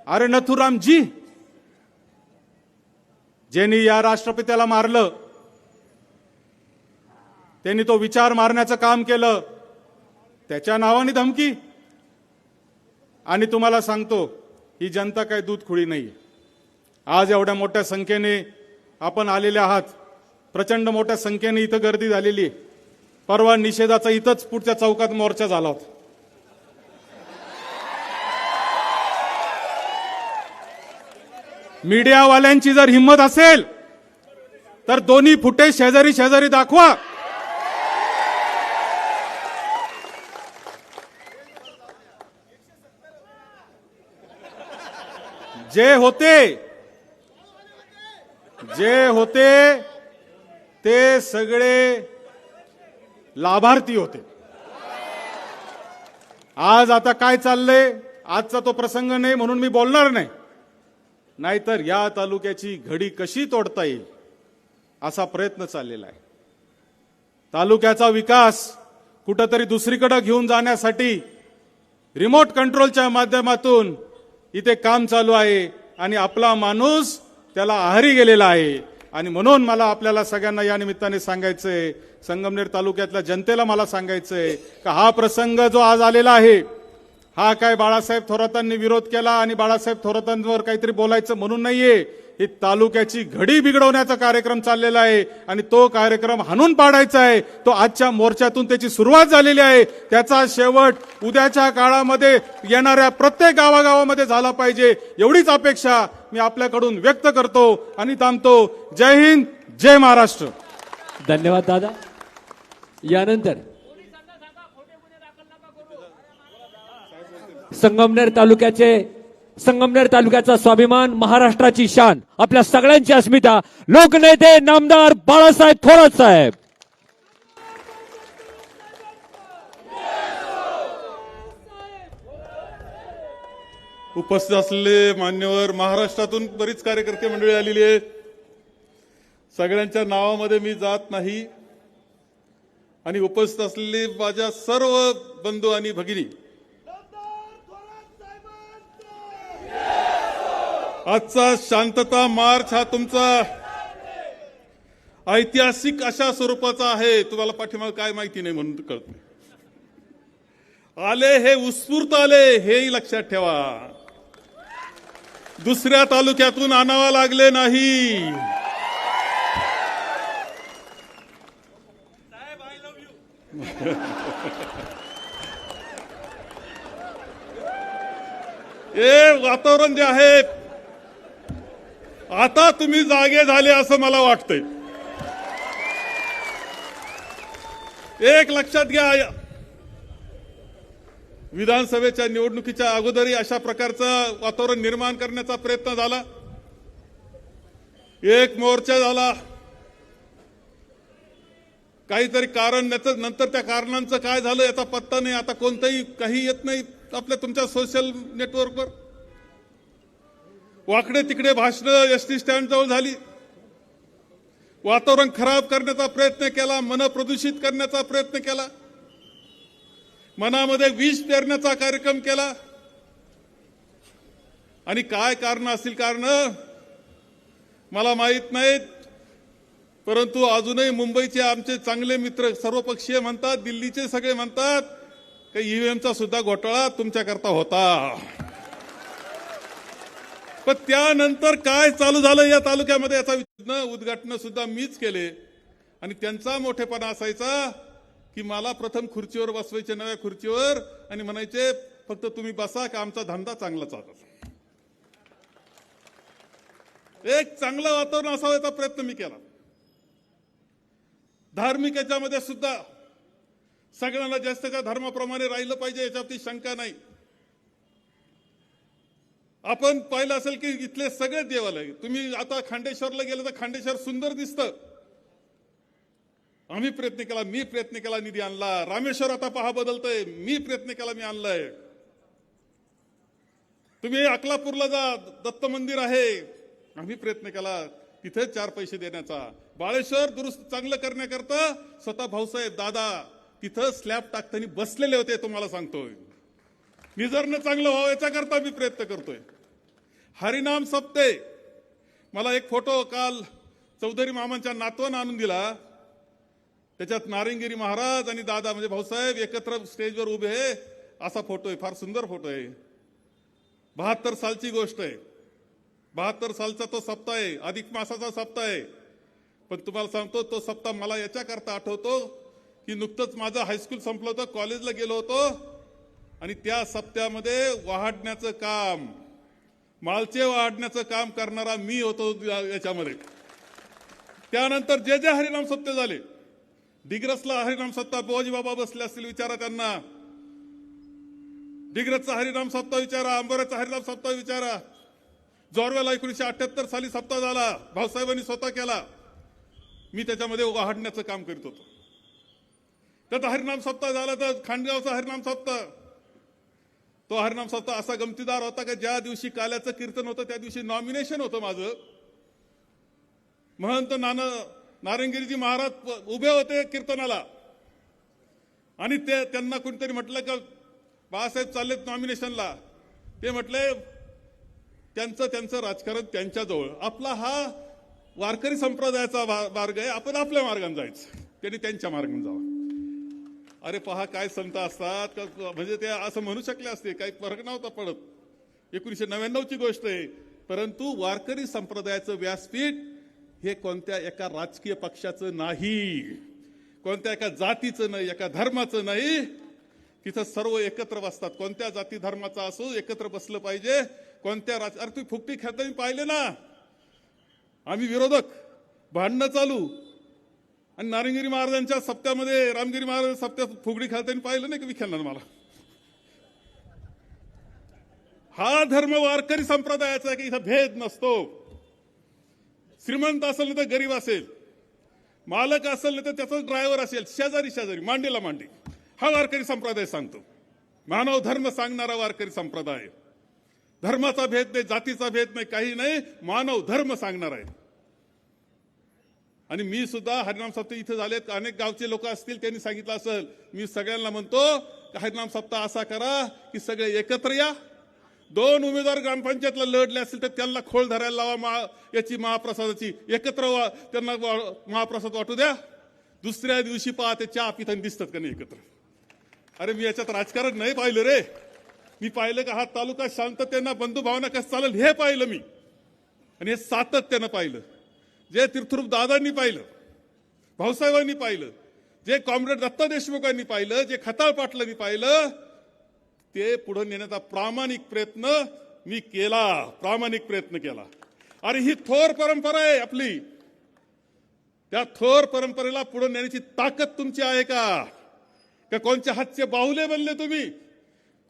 Speaker 4: अरे नथुरामजी, ज्यांनी या राष्ट्रपित्याला मारलं, त्यांनी तो विचार मारण्याचं काम केलं, त्याच्या नावाने धमकी. आणि तुम्हाला सांगतो, ही जनता काही दूध खुळी नाही. आज एवढ्या मोठ्या संख्येने आपण आलेले आहात, प्रचंड मोठ्या संख्येने इथं गर्दी झालेली आहे. परवा निषेधाचा इथंच पुढच्या चौकात मोर्चा झाला होता. मीडियावाल्यांची जर हिंमत असेल तर दोन्ही फुटे शेजारी शेजारी दाखवा. जे होते ते सगळे लाभार्थी होते. आज आता काय चाललंय, आजचा तो प्रसंग नाही म्हणून मी बोलणार नाही. नाहीतर या तालुक्याची घडी कशी तोडता येईल असा प्रयत्न चाललेला आहे. तालुक्याचा विकास कुठंतरी दुसरीकडे घेऊन जाण्यासाठी रिमोट कंट्रोलच्या माध्यमातून इथे काम चालू आहे आणि आपला माणूस त्याला आहारी गेलेला आहे. आणि म्हणून मला आपल्याला सगळ्यांना या निमित्ताने सांगायचंय, संगमनेर तालुक्यातल्या जनतेला मला सांगायचंय का हा प्रसंग जो आज आलेला आहे, हा काय बाळासाहेब थोरातांनी विरोध केला आणि बाळासाहेब थोरातांवर काहीतरी बोलायचं म्हणून नाहीये. ही तालुक्याची घडी बिघडवण्याचा कार्यक्रम चाललेला आहे आणि तो कार्यक्रम हाणून पाडायचा आहे. तो आजच्या मोर्चातून त्याची सुरुवात झालेली आहे. त्याचा शेवट उद्याच्या काळामध्ये येणाऱ्या प्रत्येक गावागावामध्ये झाला पाहिजे, एवढीच अपेक्षा मी आपल्याकडून व्यक्त करतो आणि थांबतो. जय हिंद, जय महाराष्ट्र.
Speaker 2: धन्यवाद दादा. यानंतर संगमनेर तालुक्याचा स्वाभिमान, महाराष्ट्राची शान, आपल्या सगळ्यांची अस्मिता, लोकनेते नामदार बाळासाहेब थोरात साहेब.
Speaker 5: उपस्थित असलेले मान्यवर, महाराष्ट्रातून बरीच कार्यकर्ते मंडळी आलेली आहेत. सगळ्यांच्या नावामध्ये मी जात नाही आणि उपस्थित असलेले माझ्या सर्व बंधू आणि भगिनी, आजचा शांतता मार्च हा तुमचा ऐतिहासिक अशा स्वरूपाचा आहे. तुम्हाला पाठीमागे काय माहिती नाही म्हणून कळत नाही. आले हे उत्स्फूर्त आले, हेही लक्षात ठेवा. दुसऱ्या तालुक्यातून आणावा लागले नाही. हे वातावरण जे आहे, आता तुम्ही जागे झाले असं मला वाटतंय. एक लक्षात घ्या, विधानसभेच्या निवडणुकीच्या अगोदरही अशा प्रकारचं वातावरण निर्माण करण्याचा प्रयत्न झाला. एक मोर्चा झाला, काहीतरी कारण, नंतर त्या कारणांचं काय झालं याचा पत्ता नाही. आता कोणतंही काही येत नाही आपल्या तुमच्या सोशल नेटवर्कवर. वाकडे तिकडे भाषणं एसटी स्टँड जवळ झाली. वातावरण खराब करण्याचा प्रयत्न केला, मन प्रदूषित करण्याचा प्रयत्न केला, मनामध्ये विष पेरण्याचा कार्यक्रम केला. आणि काय कारण असतील, कारण मला माहित नाहीत. परंतु अजूनही मुंबईचे आमचे चांगले मित्र सर्वपक्षीय म्हणतात, दिल्लीचे सगळे म्हणतात की ईव्हीएमचा सुद्धा घोटाळा तुमच्याकरता होता. पण त्यानंतर काय चालू झालं या तालुक्यामध्ये याचा उद्घाटन सुद्धा मीच केले. आणि त्यांचा मोठेपणा असायचा की मला प्रथम खुर्चीवर बसवायचे, नव्या खुर्चीवर, आणि म्हणायचे फक्त तुम्ही बसा की आमचा धंदा चांगला चालतो. एक चांगलं वातावरण असावं याचा प्रयत्न मी केला. धार्मिक याच्यामध्ये सुद्धा सगळ्यांना जास्तच्या धर्माप्रमाणे राहिलं पाहिजे याच्यावरती शंका नाही. आपण पाहिलं असेल की इथले सगळे देवालय, तुम्ही आता खांडेश्वरला गेलं तर खांडेश्वर सुंदर दिसतं. आम्ही प्रयत्न केला, मी प्रयत्न केला, निधी आणला. रामेश्वर आता पहा बदलतंय, मी प्रयत्न केला, मी आणलंय. तुम्ही अकलापूरला जा, दत्त मंदिर आहे, आम्ही प्रयत्न केला तिथे 4 पैसे देण्याचा. बाळेश्वर दुरुस्त चांगलं करण्याकरता स्वतः भाऊसाहेब दादा तिथं स्लॅब टाकताना बसलेले होते. तुम्हाला सांगतोय, निजरनं चांगलं व्हावं याच्याकरता मी प्रयत्न करतोय. हरिनाम सप्ते, मला एक फोटो काल चौधरी मामांच्या नातवानं आणून दिला. त्याच्यात नारंगिरी महाराज आणि दादा म्हणजे भाऊसाहेब एकत्र स्टेजवर उभे आहे असा फोटो आहे. फार सुंदर फोटो आहे. 72 सालची गोष्ट आहे. 72 सालचा तो सप्ताह आहे, अधिक मासाचा सप्ताह आहे. पण तुम्हाला सांगतो तो सप्ताह मला याच्याकरता आठवतो की नुकतंच माझं हायस्कूल संपलं होतं, कॉलेजला गेलो होतो आणि त्या सप्त्यामध्ये वाढण्याचं काम, मालचे वाढण्याचं काम करणारा मी होतो याच्यामध्ये. त्यानंतर जे जे हरिनाम सप्ते झाले, डिग्रसला हरिनाम सप्ताह, बुवाजी बाबा बसले असतील विचारा त्यांना. डिग्रसचा हरिनाम सप्ताह विचारा, अंबोऱ्याचा हरिनाम सप्ताह विचारा. जोरवेला 1978 साली सप्ताह झाला, भाऊसाहेबांनी स्वतः केला. मी त्याच्यामध्ये वाढण्याचं काम करीत होतो. त्यात हरिनाम सप्ताह झाला तर खांडगावचा हरिनाम सप्ताह. तो हरिनाम सप्ताह असा गमतीदार होता की ज्या दिवशी काल्याचं कीर्तन होतं त्या दिवशी नॉमिनेशन होतं माझं. महंत नारंगिरीजी महाराज उभे होते कीर्तनाला आणि त्यांना कोणतरी म्हटलं की बाळासाहेब चाललेत नॉमिनेशनला. ते म्हटले त्यांचं राजकारण त्यांच्याजवळ, आपला हा वारकरी संप्रदायाचा मार्ग आहे, आपण आपल्या मार्गाने जायचं, त्यांनी त्यांच्या मार्गाने जावं. अरे पहा काय संत असतात, म्हणजे ते असं म्हणू शकले असते, काही फरक नव्हता पडत. 1999ची गोष्ट आहे. परंतु वारकरी संप्रदायाचं व्यासपीठ हे कोणत्या एका राजकीय पक्षाचं नाही, कोणत्या एका जातीचं नाही, एका धर्माचं नाही. तिथं सर्व एकत्र बसतात. कोणत्या जाती धर्माचा असो एकत्र बसलं पाहिजे. कोणत्या अरे तुम्ही फुकटी खेळताना पाहिले ना, आम्ही विरोधक भांडणं चालू आणि नारंगिरी महाराजांच्या सप्त्यामध्ये, रामगिरी महाराजांच्या सप्त्यात फुगडी खेळताना पाहिलं नाही की मी खेळणार मला. हा धर्म वारकरी संप्रदायाचा आहे की इथं भेद नसतो. श्रीमंत असेल तर गरीब असेल, मालक असेल तर त्याचा ड्रायव्हर असेल, शेजारी मांडीला मांडी. हा वारकरी संप्रदाय सांगतो. मानव धर्म सांगणारा वारकरी संप्रदाय. धर्माचा भेद नाही, जातीचा भेद नाही, काही नाही, मानव धर्म सांगणार आहे. आणि मी सुद्धा हरिनाम सप्ताह इथे झालेत, अनेक गावचे लोक असतील त्यांनी सांगितलं असेल. मी सगळ्यांना म्हणतो हरिनाम सप्ताह असा करा की सगळे एकत्र या. 2 उमेदवार ग्रामपंचायतला लढले असतील तर त्यांना खोळ धरायला लावा याची महाप्रसादाची, एकत्र त्यांना महाप्रसाद वाटू द्या. दुसऱ्या दिवशी पहा ते चहा पिताना दिसतात का नाही एकत्र. अरे मी याच्यात राजकारण नाही पाहिलं रे. मी पाहिलं का हा तालुका शांततेनं बंधुभावना कसं चालेल हे पाहिलं मी, आणि हे सातत्यानं पाहिलं. जे तीर्थरूप दादांनी पाहिलं, भाऊसाहेबांनी पाहिलं, जे कॉम्रेड दत्ता देशमुखांनी पाहिलं, जे खताळ पाटलांनी पाहिलं, ते पुढे नेण्याचा प्रामाणिक प्रयत्न मी केला, प्रामाणिक प्रयत्न केला. आणि ही थोर परंपरा आहे आपली. त्या थोर परंपरेला पुढे नेण्याची ताकद तुमची आहे का? कोणच्या हातचे बाहुले बनले तुम्ही,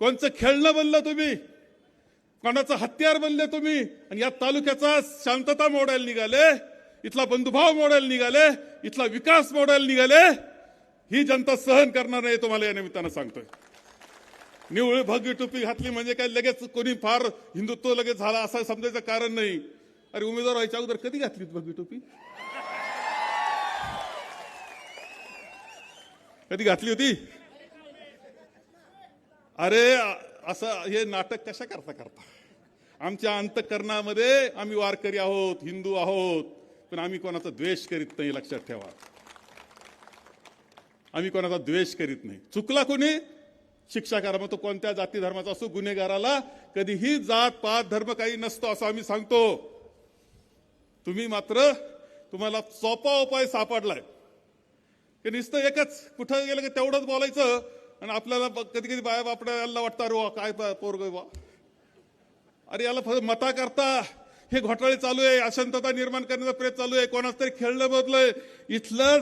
Speaker 5: कोणचं खेळणं बनलं तुम्ही, कोणाचं हत्यार बनले तुम्ही, आणि या तालुक्याचा शांतता मोडायला निघाले, इथला बंधुभाव मोडायला निघाले, इथला विकास मोडायला निघाले. ही जनता सहन करणार नाही, तुम्हाला या निमित्तानं सांगतोय. निवळ भगवी टोपी घातली म्हणजे काय लगेच कोणी फार हिंदुत्व लगेच झाला असं समजायचं कारण नाही. अरे उमेदवार व्हायच्या अगोदर कधी घातली भगवी टोपी? कधी घातली होती? अरे असं हे नाटक कशा करता आमच्या अंतःकरणामध्ये आम्ही वारकरी आहोत, हिंदू आहोत, पण आम्ही कोणाचा द्वेष करीत नाही, लक्षात ठेवा. आम्ही कोणाचा द्वेष करीत नाही. चुकला कोणी शिक्षा करा, मग तो कोणत्या जाती धर्माचा असो. गुन्हेगाराला कधीही जात पात धर्म काही नसतो असं आम्ही सांगतो. तुम्ही मात्र तुम्हाला सोपा उपाय सापडलाय की नुसतं एकच कुठं गेलं की तेवढंच बोलायचं, आणि आपल्याला कधी कधी बाया बापड्याला वाटतं अरे वा काय पोरग वा, अरे याला फक्त मता करता हे घोटाळे चालू आहे, अशांतता निर्माण करण्याचा प्रयत्न चालू आहे, कोणाच तरी खेळणं बदलय. इथलं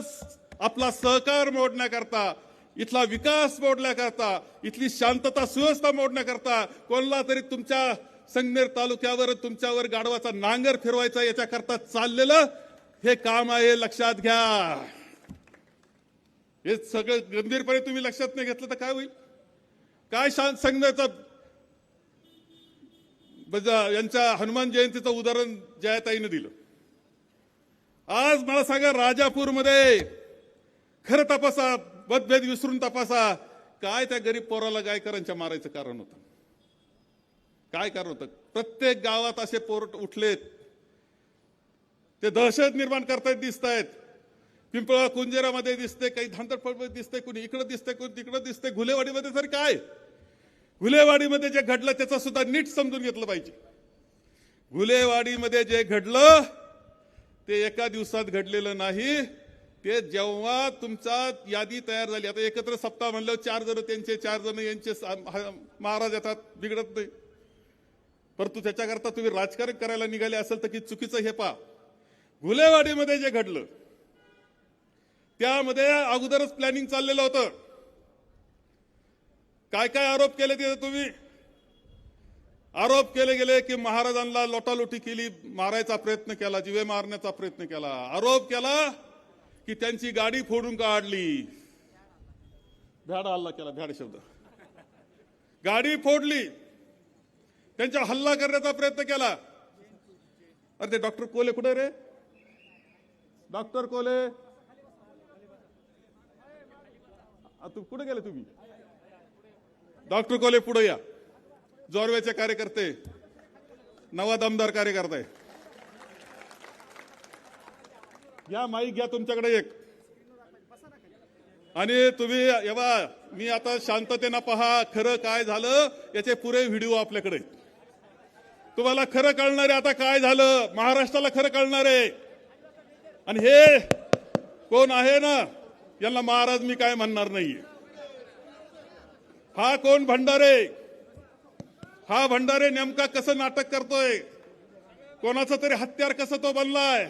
Speaker 5: आपला सहकार मोडण्याकरता, इथला विकास मोडण्याकरता, इथली शांतता सुव्यवस्था मोडण्याकरता कोणला तरी तुमच्या संगमेर तालुक्यावर तुमच्यावर गाढवाचा नांगर फिरवायचा याच्याकरता चाललेलं हे काम आहे, लक्षात घ्या. हे सगळं गंभीरपणे तुम्ही लक्षात नाही घेतलं तर काय होईल? काय संगमेरचा यांच्या हनुमान जयंतीचं उदाहरण जयाताईने दिलं. आज मला सांगा, राजापूरमध्ये खरं तपासा, मतभेद विसरून तपासा, काय त्या गरीब पोराला गायकरांच्या मारायचं कारण होतं? काय कारण होतं? प्रत्येक गावात असे पोर उठलेत, ते दहशत निर्माण करतायत, दिसत आहेत. पिंपळा कुंजेरामध्ये दिसते, काही धांतडफळ दिसते, कुणी इकडं दिसते, कुणी तिकडं दिसते. घुलेवाडीमध्ये तरी काय? घुलेवाडीमध्ये जे घडलं त्याचं सुद्धा नीट समजून घेतलं पाहिजे. घुलेवाडीमध्ये जे घडलं ते एका दिवसात घडलेलं नाही. ते जेव्हा तुमचा यादी तयार झाली, आता एकत्र सप्ताह म्हणलं 4 जण त्यांचे, 4 जण यांचे महाराज येतात, बिघडत नाही. परंतु त्याच्याकरता तुम्ही राजकारण करायला निघाले असेल तर की चुकीचं. हे पहा, घुलेवाडीमध्ये जे घडलं त्यामध्ये अगोदरच प्लॅनिंग चाललेलं होतं. काय काय आरोप केले तिथे तुम्ही? आरोप केले गेले की महाराजांना लोटालोटी केली, मारायचा प्रयत्न केला, जीवे मारण्याचा प्रयत्न केला. आरोप केला की त्यांची गाडी फोडून काढली, भ्याडा हल्ला केला, भ्याड शब्द, गाडी फोडली, त्यांच्या हल्ला करण्याचा प्रयत्न केला. अरे ते डॉक्टर कोले कुठे रे? डॉक्टर कोले तू कुठे गेले? तुम्ही डॉक्टर कोले पुढे या. जोरवेचे कार्यकर्ते, नवा दमदार कार्यकर्ता आहे, या माईक घ्या तुमच्याकडे एक. आणि तुम्ही एव्हा मी आता शांततेनं पहा, खरं काय झालं याचे पुरे व्हिडिओ आपल्याकडे. तुम्हाला खरं कळणार आहे आता काय झालं, महाराष्ट्राला खरं कळणार आहे. आणि हे कोण आहे ना, यांना महाराज मी काय म्हणणार नाहीये. हा कोण भंडारे? हा भंडारे नेमका कसं नाटक करतोय, कोणाचं तरी हत्यार कसं तो बनलाय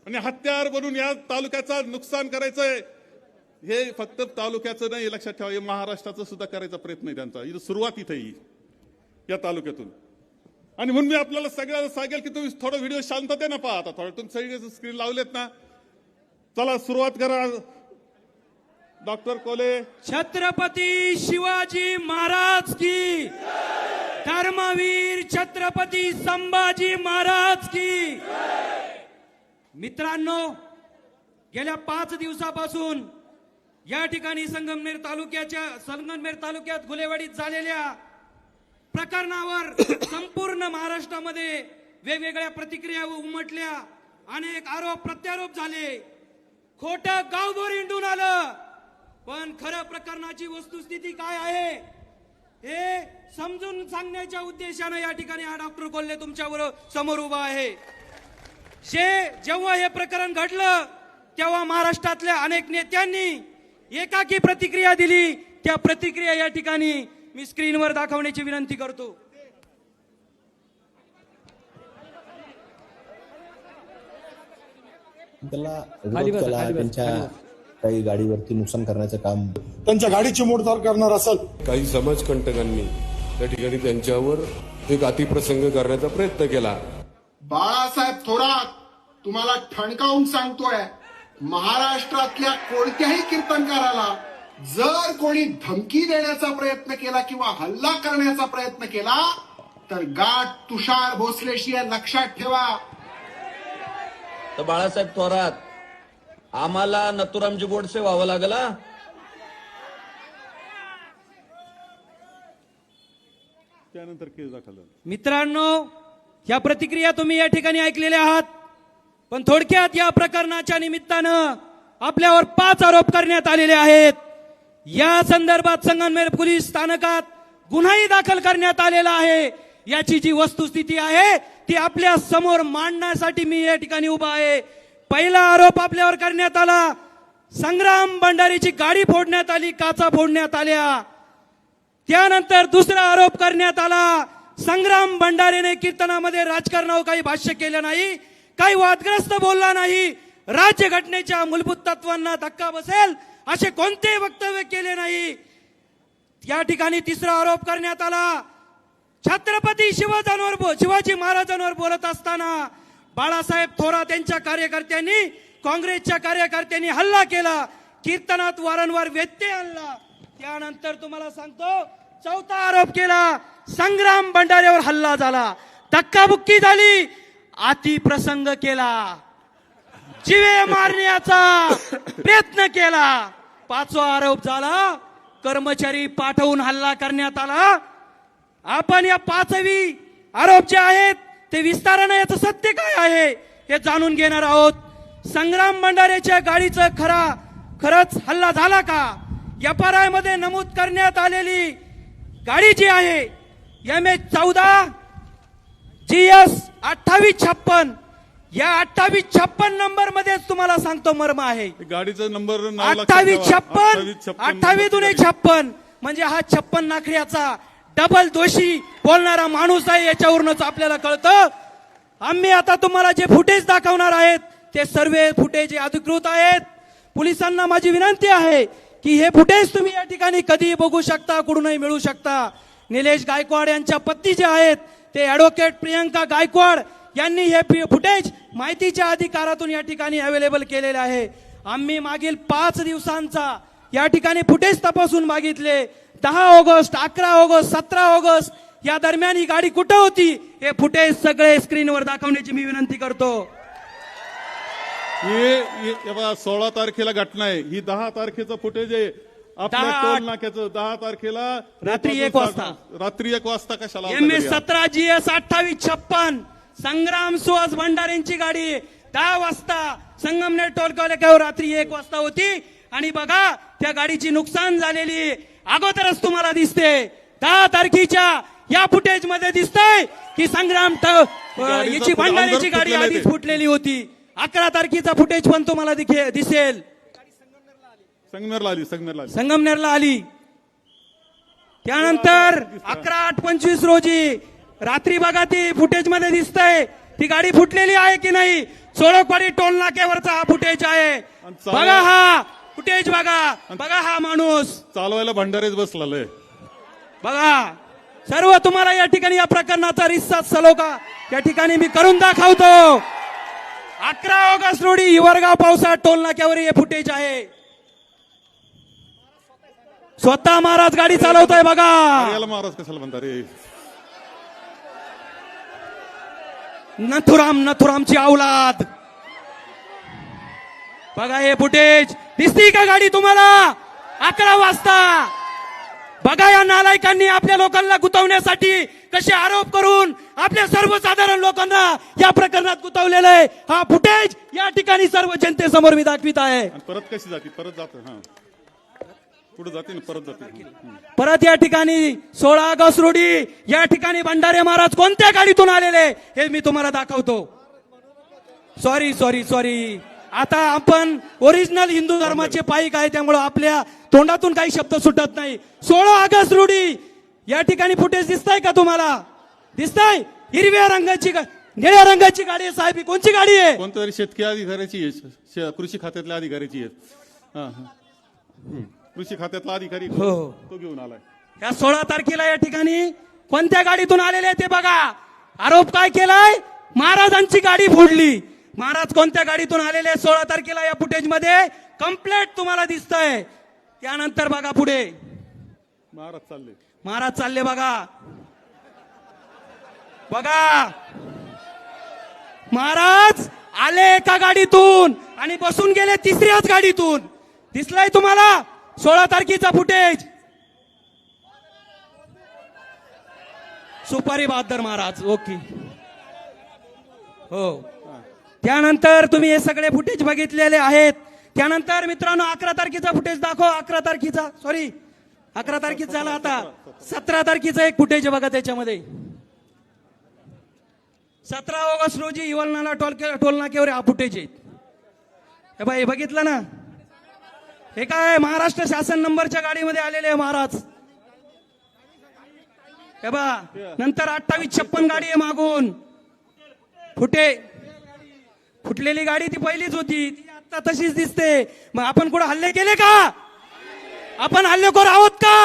Speaker 5: आणि हत्यार बनून या तालुक्याचं नुकसान करायचंय. हे फक्त तालुक्याचं नाही, लक्षात ठेवा, हे महाराष्ट्राचं सुद्धा करायचा प्रयत्न आहे त्यांचा. इथं सुरुवात इथे ही या तालुक्यातून. आणि म्हणून मी आपल्याला सगळ्यांना सांगेल की तुम्ही थोडं व्हिडिओ शांततेनं पहा. आता थोडं तुम्ही सगळे स्क्रीन लावलेत ना, चला सुरुवात करा. डॉक्टर कोले.
Speaker 6: छत्रपती शिवाजी महाराज की, धर्मवीर छत्रपती संभाजी महाराज की. मित्रांनो, गेल्या 5 दिवसापासून या ठिकाणी संगमनेर तालुक्यात घुलेवाडीत झालेल्या प्रकरणावर संपूर्ण महाराष्ट्रामध्ये वेगवेगळ्या प्रतिक्रिया उमटल्या, अनेक आरोप प्रत्यारोप झाले, खोटं गावभर हिंडून आलं. पण खरं प्रकरणाची वस्तुस्थिती काय आहे हे समजून सांगण्याच्या उद्देशानं या ठिकाणी हा डॉक्टर कोल्हे तुमच्या समोर उभा आहे. जेव्हा हे प्रकरण घडलं तेव्हा महाराष्ट्रातल्या अनेक नेत्यांनी एकाकी प्रतिक्रिया दिली. त्या प्रतिक्रिया या ठिकाणी मी स्क्रीनवर दाखवण्याची विनंती करतो.
Speaker 7: त्याला विरोध केला, त्यांच्या काही गाडीवरती नुकसान करण्याचं काम,
Speaker 8: त्यांच्या गाडीची मोडतोड करणार असेल.
Speaker 9: काही समाजकंटकांनी त्या ठिकाणी त्यांच्यावर एक अतिप्रसंग करण्याचा प्रयत्न केला.
Speaker 8: बाळासाहेब थोरात तुम्हाला ठणकावून सांगतोय, महाराष्ट्रातल्या कोणत्याही कीर्तनकाराला जर कोणी धमकी देण्याचा प्रयत्न केला किंवा हल्ला करण्याचा प्रयत्न केला तर गाठ तुषार भोसलेशी लक्षात ठेवा.
Speaker 10: तर बाळासाहेब थोरात, आम्हाला नथुरामजी गोडसे व्हावं लागला.
Speaker 5: त्यानंतर केस दाखल झाला.
Speaker 6: मित्रांनो, या प्रतिक्रिया तुम्ही या ठिकाणी ऐकलेल्या आहात. पण थोडक्यात या प्रकरणाच्या निमित्तानं आपल्यावर 5 आरोप करण्यात आलेले आहेत. या संदर्भात संगमनेर पोलीस स्थानकात गुन्हाही दाखल करण्यात आलेला आहे. याची जी वस्तुस्थिती आहे ती आपल्या समोर मांडण्यासाठी मी या ठिकाणी उभा आहे. पहिला आरोप आपल्यावर करण्यात आला, संग्राम भंडारीची गाडी फोडण्यात आली, काचा फोडण्यात आल्या. त्यानंतर दुसरा आरोप करण्यात आला, संग्राम भंडारेने कीर्तनामध्ये राजकारणावर काही भाष्य केलं नाही, काही वादग्रस्त बोलला नाही, राज्यघटनेच्या मूलभूत तत्वांना धक्का बसेल असे कोणतेही वक्तव्य केले नाही. या ठिकाणी तिसरा आरोप करण्यात आला, छत्रपती शिवाजी महाराजांवर बोलत असताना बाळासाहेब थोरात यांच्या कार्यकर्त्यांनी, काँग्रेसच्या कार्यकर्त्यांनी हल्ला केला, कीर्तनात वारंवार व्यत्यय आणला. त्यानंतर तुम्हाला सांगतो, चौथा आरोप केला, संग्राम भंडाऱ्यावर हल्ला झाला, धक्काबुक्की झाली, अतिप्रसंग केला, जीवे मारण्याचा प्रयत्न केला. पाचवा आरोप झाला, कर्मचारी पाठवून हल्ला करण्यात आला. आपण या पाचवी आरोप जे आहेत ते विस्ताराने याचं सत्य काय आहे हे जाणून घेणार आहोत. संग्राम भंडाऱ्याच्या गाडीचं खरंच हल्ला झाला का? FRI मध्ये नमूद करण्यात आलेली गाडी जी आहे MH14 GS 2856, या 2856 नंबर मध्येच तुम्हाला सांगतो मर्म आहे.
Speaker 5: गाडीचं नंबर
Speaker 6: 2856 म्हणजे हा 56 नाखड्याचा डबल दोषी बोलणारा माणूस आहे. याच्यावरूनच आपल्याला कळतं. आम्ही आता तुम्हाला जे फुटेज दाखवणार आहेत ते सर्व फुटेज अधिकृत आहेत. पोलिसांना माझी विनंती आहे की हे फुटेज तुम्ही या ठिकाणी कधी बघू शकता, कुठूनही मिळू शकता. निलेश गायकवाड यांच्या पत्नी जे आहेत ते ॲडव्होकेट प्रियंका गायकवाड यांनी हे फुटेज माहितीच्या अधिकारातून या ठिकाणी अवेलेबल केलेले आहे. आम्ही मागील 5 दिवसांचा या ठिकाणी फुटेज तपासून मागितले. 10 ऑगस्ट, 11 ऑगस्ट, 17 ऑगस्ट या दरम्यान ही गाडी कुठं होती हे फुटेज सगळे स्क्रीनवर दाखवण्याची मी विनंती करतो.
Speaker 5: हे 16 तारखेला घटना आहे, ही 10 तारखेचं फुटेज आहे आपल्या टोल नाक्याचं. 10 तारखेला
Speaker 6: रात्री 1 वाजता.
Speaker 5: रात्री 1 वाजता कशाला?
Speaker 6: MH17 GS 2856 संग्राम सुहास भंडारेंची गाडी 10 वाजता संगमनेर टोल नाक्यावर रात्री 1 वाजता होती. आणि बघा त्या गाडीची नुकसान झालेली अगोदरच तुम्हाला दिसते. 10 तारखेच्या या फुटेज मध्ये दिसतंय की संग्राम याची भंडारेची गाडी आधीच फुटलेली होती. 11 तारखेचा फुटेज पण तुम्हाला दिसेल. संगमनेरला आली. त्यानंतर 11/8/25 रोजी रात्री बघा ती फुटेज मध्ये दिसतंय ती गाडी फुटलेली आहे की नाही. सोळकवाडी टोल नाक्यावरचा हा फुटेज आहे. बघा हा फुटेज, बघा हा माणूस
Speaker 5: चालवायला भंडारेच बसलाय.
Speaker 6: बघा सर्व तुम्हाला या ठिकाणी या प्रकरणाचा रिस्सा सलोखा या ठिकाणी मी करून दाखवतो. 11 ऑगस्ट रोजी हिवरगाव पावसाळ्यात टोल नाक्यावर हे फुटेज आहे. स्वतः महाराज गाडी चालवतोय बघा.
Speaker 5: याला महाराज कशाला म्हणता रे?
Speaker 6: नथुरामची औलाद. बघा हे फुटेज दिसती का गाडी तुम्हाला? 11 वाजता. बघा या नालायकांनी आपल्या लोकांना गुंतवण्यासाठी कसे आरोप करून आपल्या सर्वसाधारण लोकांना या प्रकरणात गुंतवलेलं आहे. हा फुटेज या ठिकाणी सर्व जनतेसमोर मी दाखवित आहे.
Speaker 5: परत कशी जाते? परत जाते, पुढे जाते ना, परत जाते.
Speaker 6: परत या ठिकाणी 16 ऑगस्ट रोजी या ठिकाणी भंडारे महाराज कोणत्या गाडीतून आलेले हे मी तुम्हाला दाखवतो. सॉरी आता आपण ओरिजिनल हिंदू धर्माचे पाईक आहे त्यामुळे आपल्या तोंडातून काही शब्द सुटत नाही. 16 ऑगस्ट रोजी या ठिकाणी फुटेज दिसतंय का तुम्हाला? दिसतंय. हिरव्या रंगाची निळ्या रंगाची गाडी आहे साहेब. ही कोणची गाडी आहे?
Speaker 5: कोणत्या तरी शेतकरी अधिकाऱ्याची आहे, कृषी खात्यातल्या अधिकाऱ्याची आहे. कृषी खात्यातला अधिकारी तो घेऊन आलाय.
Speaker 6: या 16 तारखेला या ठिकाणी कोणत्या गाडीतून आलेले ते बघा. आरोप काय केलाय? महाराजांची गाडी फोडली. महाराज कोणत्या गाडीतून आलेले 16 तारखेला या फुटेज मध्ये कंप्लेंट तुम्हाला दिसतंय. त्यानंतर बघा पुढे महाराज चालले बघा. महाराज आले एका गाडीतून आणि बसून गेले तिसऱ्याच गाडीतून. दिसलाय तुम्हाला 16 तारखेचा फुटेज. सुपारी बहादर महाराज. ओके हो. त्यानंतर तुम्ही हे सगळे फुटेज बघितलेले आहेत. त्यानंतर मित्रांनो 11 तारखेचा फुटेज दाखव. 11 तारखेचा झाला. आता 17 तारखेचा एक फुटेज बघा. त्याच्यामध्ये 17 ऑगस्ट रोजी हिवरनाला टोल नाक्यावर हा फुटेज आहे. हे बाई बघितलं ना. हे काय महाराष्ट्र शासन नंबरच्या गाडीमध्ये आलेले महाराज. हे बा नंतर 2856 गाडी आहे मागून. फुटलेली गाडी ती पहिलीच होती, ती आता तशीच दिसते. मग आपण कुठं हल्ले केले का? आपण हल्लेखोर आहोत का?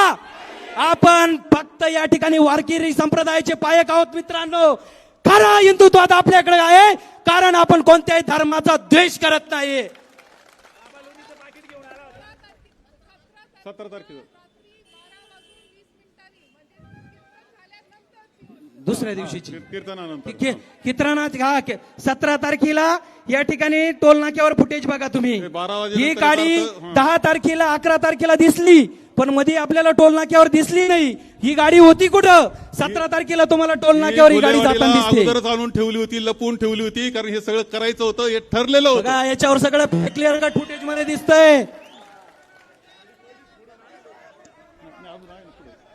Speaker 6: आपण फक्त या ठिकाणी वारकरी संप्रदायाचे पायक आहोत मित्रांनो. खरा हिंदुत्वात आपल्याकडे आहे, कारण आपण कोणत्याही धर्माचा द्वेष करत नाही.
Speaker 4: 17 तारखेला
Speaker 6: दुसऱ्या दिवशीची
Speaker 4: कीर्तनानंतर
Speaker 6: कीर्तनात 17 तारखेला या ठिकाणी टोल नाक्यावर फुटेज बघा तुम्ही.
Speaker 4: 12 वाजेनंतर
Speaker 6: ही गाडी
Speaker 4: भारत-
Speaker 6: 10 तारखेला 11 तारखेला दिसली, पण मध्ये आपल्याला टोल नाक्यावर दिसली नाही. ही गाडी होती कुठं? 17 तारखेला तुम्हाला टोल नाक्यावर ही गाडी जाताना दिसते.
Speaker 5: अगोदरच आणून ठेवली होती, लपवून ठेवली होती, कारण हे सगळं करायचं होतं, हे ठरलेलं होतं.
Speaker 6: बघा याच्यावर सगळं क्लिअर कट फुटेज मध्ये दिसतंय.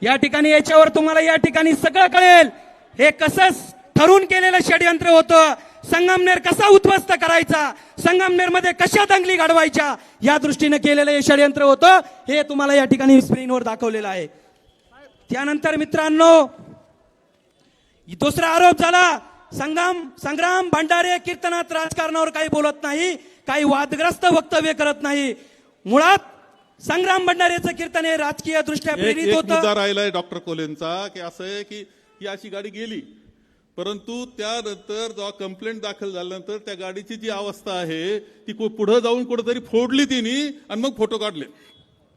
Speaker 6: या ठिकाणी याच्यावर तुम्हाला या ठिकाणी सगळं कळेल. हे कसं ठरून केलेलं षडयंत्र होतं. संगमनेर कसा उद्ध्वस्त करायचा, संगमनेर मध्ये कशा दंगली घडवायच्या, या दृष्टीने केलेलं हे षडयंत्र होतं. हे तुम्हाला या ठिकाणी स्क्रीनवर दाखवलेलं आहे. त्यानंतर मित्रांनो दुसरा आरोप झाला, संग्राम भंडारे कीर्तनात राजकारणावर काही बोलत नाही, काही वादग्रस्त वक्तव्य करत नाही. मुळात संग्राम भंडारेचं कीर्तन हे राजकीय दृष्ट्या प्रेरित
Speaker 5: एक
Speaker 6: होतं.
Speaker 5: मुद्दा राहिलाय डॉक्टर कोलेंचा, की असं आहे की ही अशी गाडी गेली, परंतु त्यानंतर जेव्हा कंप्लेंट दाखल झाल्यानंतर त्या गाडीची जी अवस्था आहे ती पुढे जाऊन कुठेतरी फोडली तिने आणि मग फोटो काढले.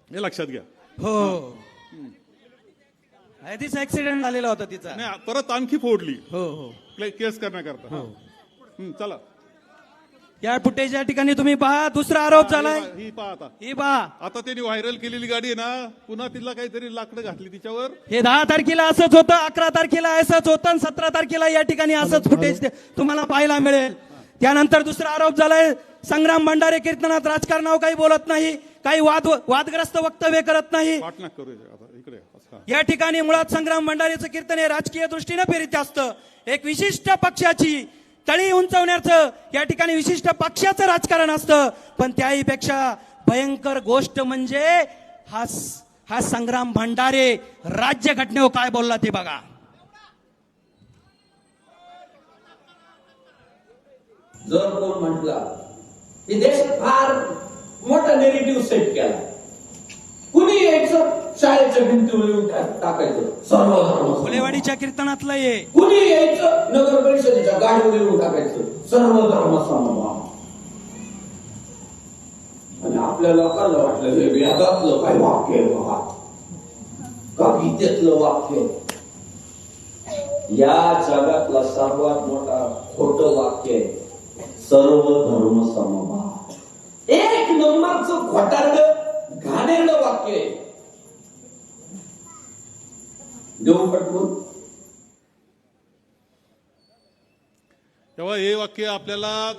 Speaker 5: हे लक्षात घ्या.
Speaker 6: हो आधीच ऍक्सिडेंट झालेला होता तिचा.
Speaker 5: नाही, परत आणखी फोडली
Speaker 6: हो हो
Speaker 5: केस करण्याकरता. चला
Speaker 6: या फुटेज या ठिकाणी तुम्ही पहा. दुसरा आरोप झालाय,
Speaker 5: ही पहा आता.
Speaker 6: ही पहा.
Speaker 5: आता त्यांनी व्हायरल केलेली गाडी आहे ना, पुन्हा तिला काहीतरी लाकडं घातली तिच्यावर.
Speaker 6: हे 10 तारखेला असंच होतं, 11 तारखेला असंच होतं, आणि 17 तारखेला या ठिकाणी असंच फुटेज तुम्हाला पाहायला मिळेल. त्यानंतर दुसरा आरोप झालाय, संग्राम भंडारे कीर्तनात राजकारणावर काही बोलत नाही, काही वादग्रस्त वक्तव्य करत नाही.
Speaker 5: पाठनाग करू आता इकडे.
Speaker 6: या ठिकाणी मुळात संग्राम भंडारेचं कीर्तन हे राजकीय दृष्टीने प्रेरित असतं. एक विशिष्ट पक्षाची तळी उंचवण्याचं या ठिकाणी विशिष्ट पक्षाचं राजकारण असतं. पण त्याहीपेक्षा भयंकर गोष्ट म्हणजे हा संग्राम भंडारे राज्य घटनेवर काय बोलला ते बघा.
Speaker 10: जर कोण म्हटला की देशात फार मोठा नेरेटिव्ह सेट केला, कुणी यायचं शाळेच्या भिंतीवर येऊन टाकायचं सर्व धर्म,
Speaker 6: फुलेवाडीच्या कीर्तनातलं हे
Speaker 10: कुणी यायचं नगर परिषदेच्या गाडीवर येऊन टाकायचं सर्व धर्म समभाव. आणि आपल्या लोकांना वाटलं हे वेदातलं काय वाक्य आहे बघा, का गीतेतलं वाक्य. या जगातला सर्वात मोठा खोटं वाक्य आहे सर्व धर्म समभाव. एक नंबरचं खोटारडं घाणेरडं वाक्य आहे. देऊ पटवून
Speaker 5: तेव्हा हे वाक्य आपल्याला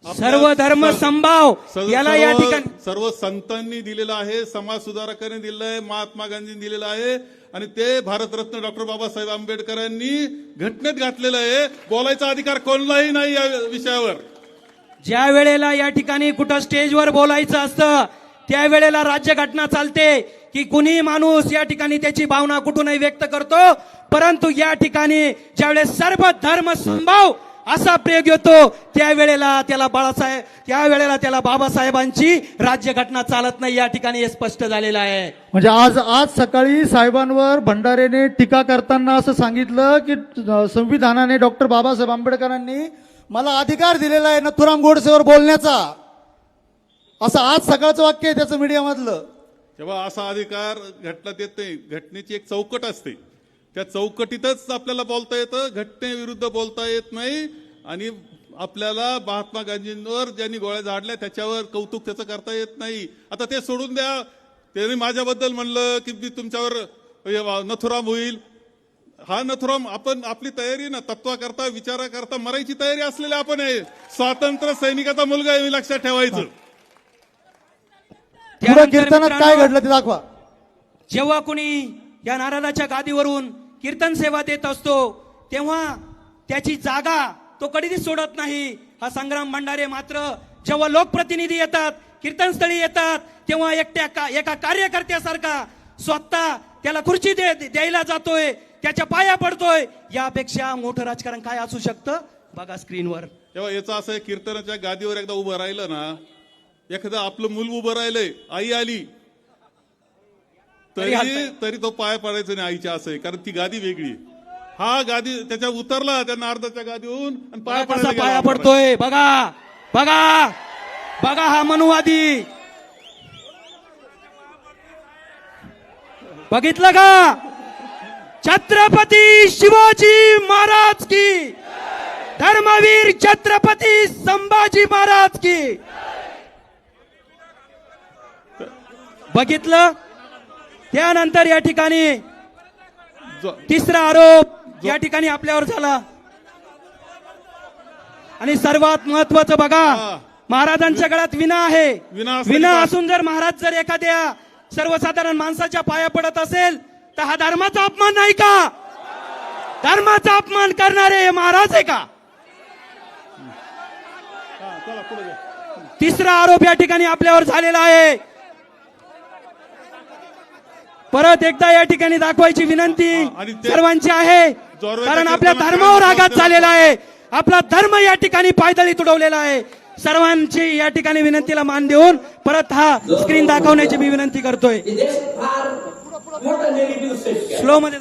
Speaker 6: सर्व धर्म समभाव याला या ठिकाणी
Speaker 5: सर्व संतांनी दिलेलं आहे, समाज सुधारकांनी दिलेलं आहे, महात्मा गांधींनी दिलेलं आहे, आणि ते भारतरत्न डॉक्टर बाबासाहेब आंबेडकरांनी घटनेत घातलेलं आहे. बोलायचा अधिकार कोणालाही नाही या विषयावर.
Speaker 6: ज्या वेळेला या ठिकाणी कुठं स्टेजवर बोलायचं असतं त्यावेळेला राज्यघटना चालते की कुणी माणूस या ठिकाणी त्याची भावना कुठूनही व्यक्त करतो. परंतु या ठिकाणी ज्यावेळेस सर्व धर्म समभाव असा प्रयोग येतो त्यावेळेला त्याला बाबासाहेबांची राज्यघटना चालत नाही. या ठिकाणी हे स्पष्ट झालेलं आहे.
Speaker 11: म्हणजे आज सकाळी साहेबांवर भंडारेने टीका करताना असं सांगितलं की संविधानाने डॉक्टर बाबासाहेब आंबेडकरांनी मला अधिकार दिलेला आहे नथुराम गोडसेवर बोलण्याचा, असं आज सकाळचं वाक्य आहे त्याचं मीडियामधलं.
Speaker 5: तेव्हा असा अधिकार घटनेत येत नाही. घटनेची एक चौकट असते, त्या चौकटीतच आपल्याला बोलता येतं, घटनेविरुद्ध बोलता येत नाही. आणि आपल्याला महात्मा गांधींवर ज्यांनी गोळ्या झाडल्या त्याच्यावर कौतुक त्याचं करता येत नाही. आता ते सोडून द्या. त्यांनी माझ्याबद्दल म्हणलं की मी तुमच्यावर नथुराम होईल. हा नथुराम आपण आपली तयारी ना तत्वाकरता विचाराकरता मरायची तयारी असलेले आपण आहे. स्वातंत्र्य सैनिकाचा मुलगा आहे, लक्षात ठेवायचं.
Speaker 11: पुढे कीर्तनात काय घडलं ते दाखवा.
Speaker 6: जेव्हा कोणी या नारदाच्या गादीवरून कीर्तन सेवा देत असतो तेव्हा त्याची जागा तो कधीच सोडत नाही. हा संग्राम भंडारे मात्र जेव्हा लोकप्रतिनिधी येतात, कीर्तनस्थळी येतात, तेव्हा एका कार्यकर्त्यासारखा स्वतः त्याला खुर्ची द्यायला जातोय, त्याच्या पाया पडतोय. यापेक्षा मोठं राजकारण काय असू शकतं? बघा स्क्रीनवर.
Speaker 5: तेव्हा याचं असं आहे, कीर्तनाच्या गादीवर एकदा उभं राहिलं ना, एखादं आपलं मूल उभं राहिलंय, आई आली तरी तो पाय पडायचं नाही आईच्या, असं आहे. कारण ती गादी वेगळी. हा गादी त्याच्या उतरला, त्यांना अर्धाच्या गादीहून आणि
Speaker 6: पाया पडतोय. बघा बघा बघा, हा मनुवादी. बघितलं का? छत्रपती शिवाजी महाराज की, धर्मवीर छत्रपती संभाजी महाराज की. बघितलं? त्यानंतर या ठिकाणी तिसरा आरोप या ठिकाणी आपल्यावर झाला. आणि सर्वात महत्वाचं बघा, महाराजांच्या गळ्यात विना आहे. विना असून जर महाराज जर एखाद्या सर्वसाधारण माणसाच्या पाया पडत असेल तर हा धर्माचा अपमान नाही का? धर्माचा अपमान करणारे हे महाराज आहे का? तिसरा आरोप या ठिकाणी आपल्यावर झालेला आहे. परत एकदा या ठिकाणी दाखवायची विनंती सर्वांची आहे, कारण आपल्या धर्मावर आघात झालेला आहे. आपला धर्म या ठिकाणी पायदळी तुडवलेला आहे. सर्वांची या ठिकाणी विनंतीला मान देऊन परत हा स्क्रीन दाखवण्याची मी विनंती करतोय.
Speaker 10: मोठा नेगेटिव्ह सेट
Speaker 6: स्लो मध्ये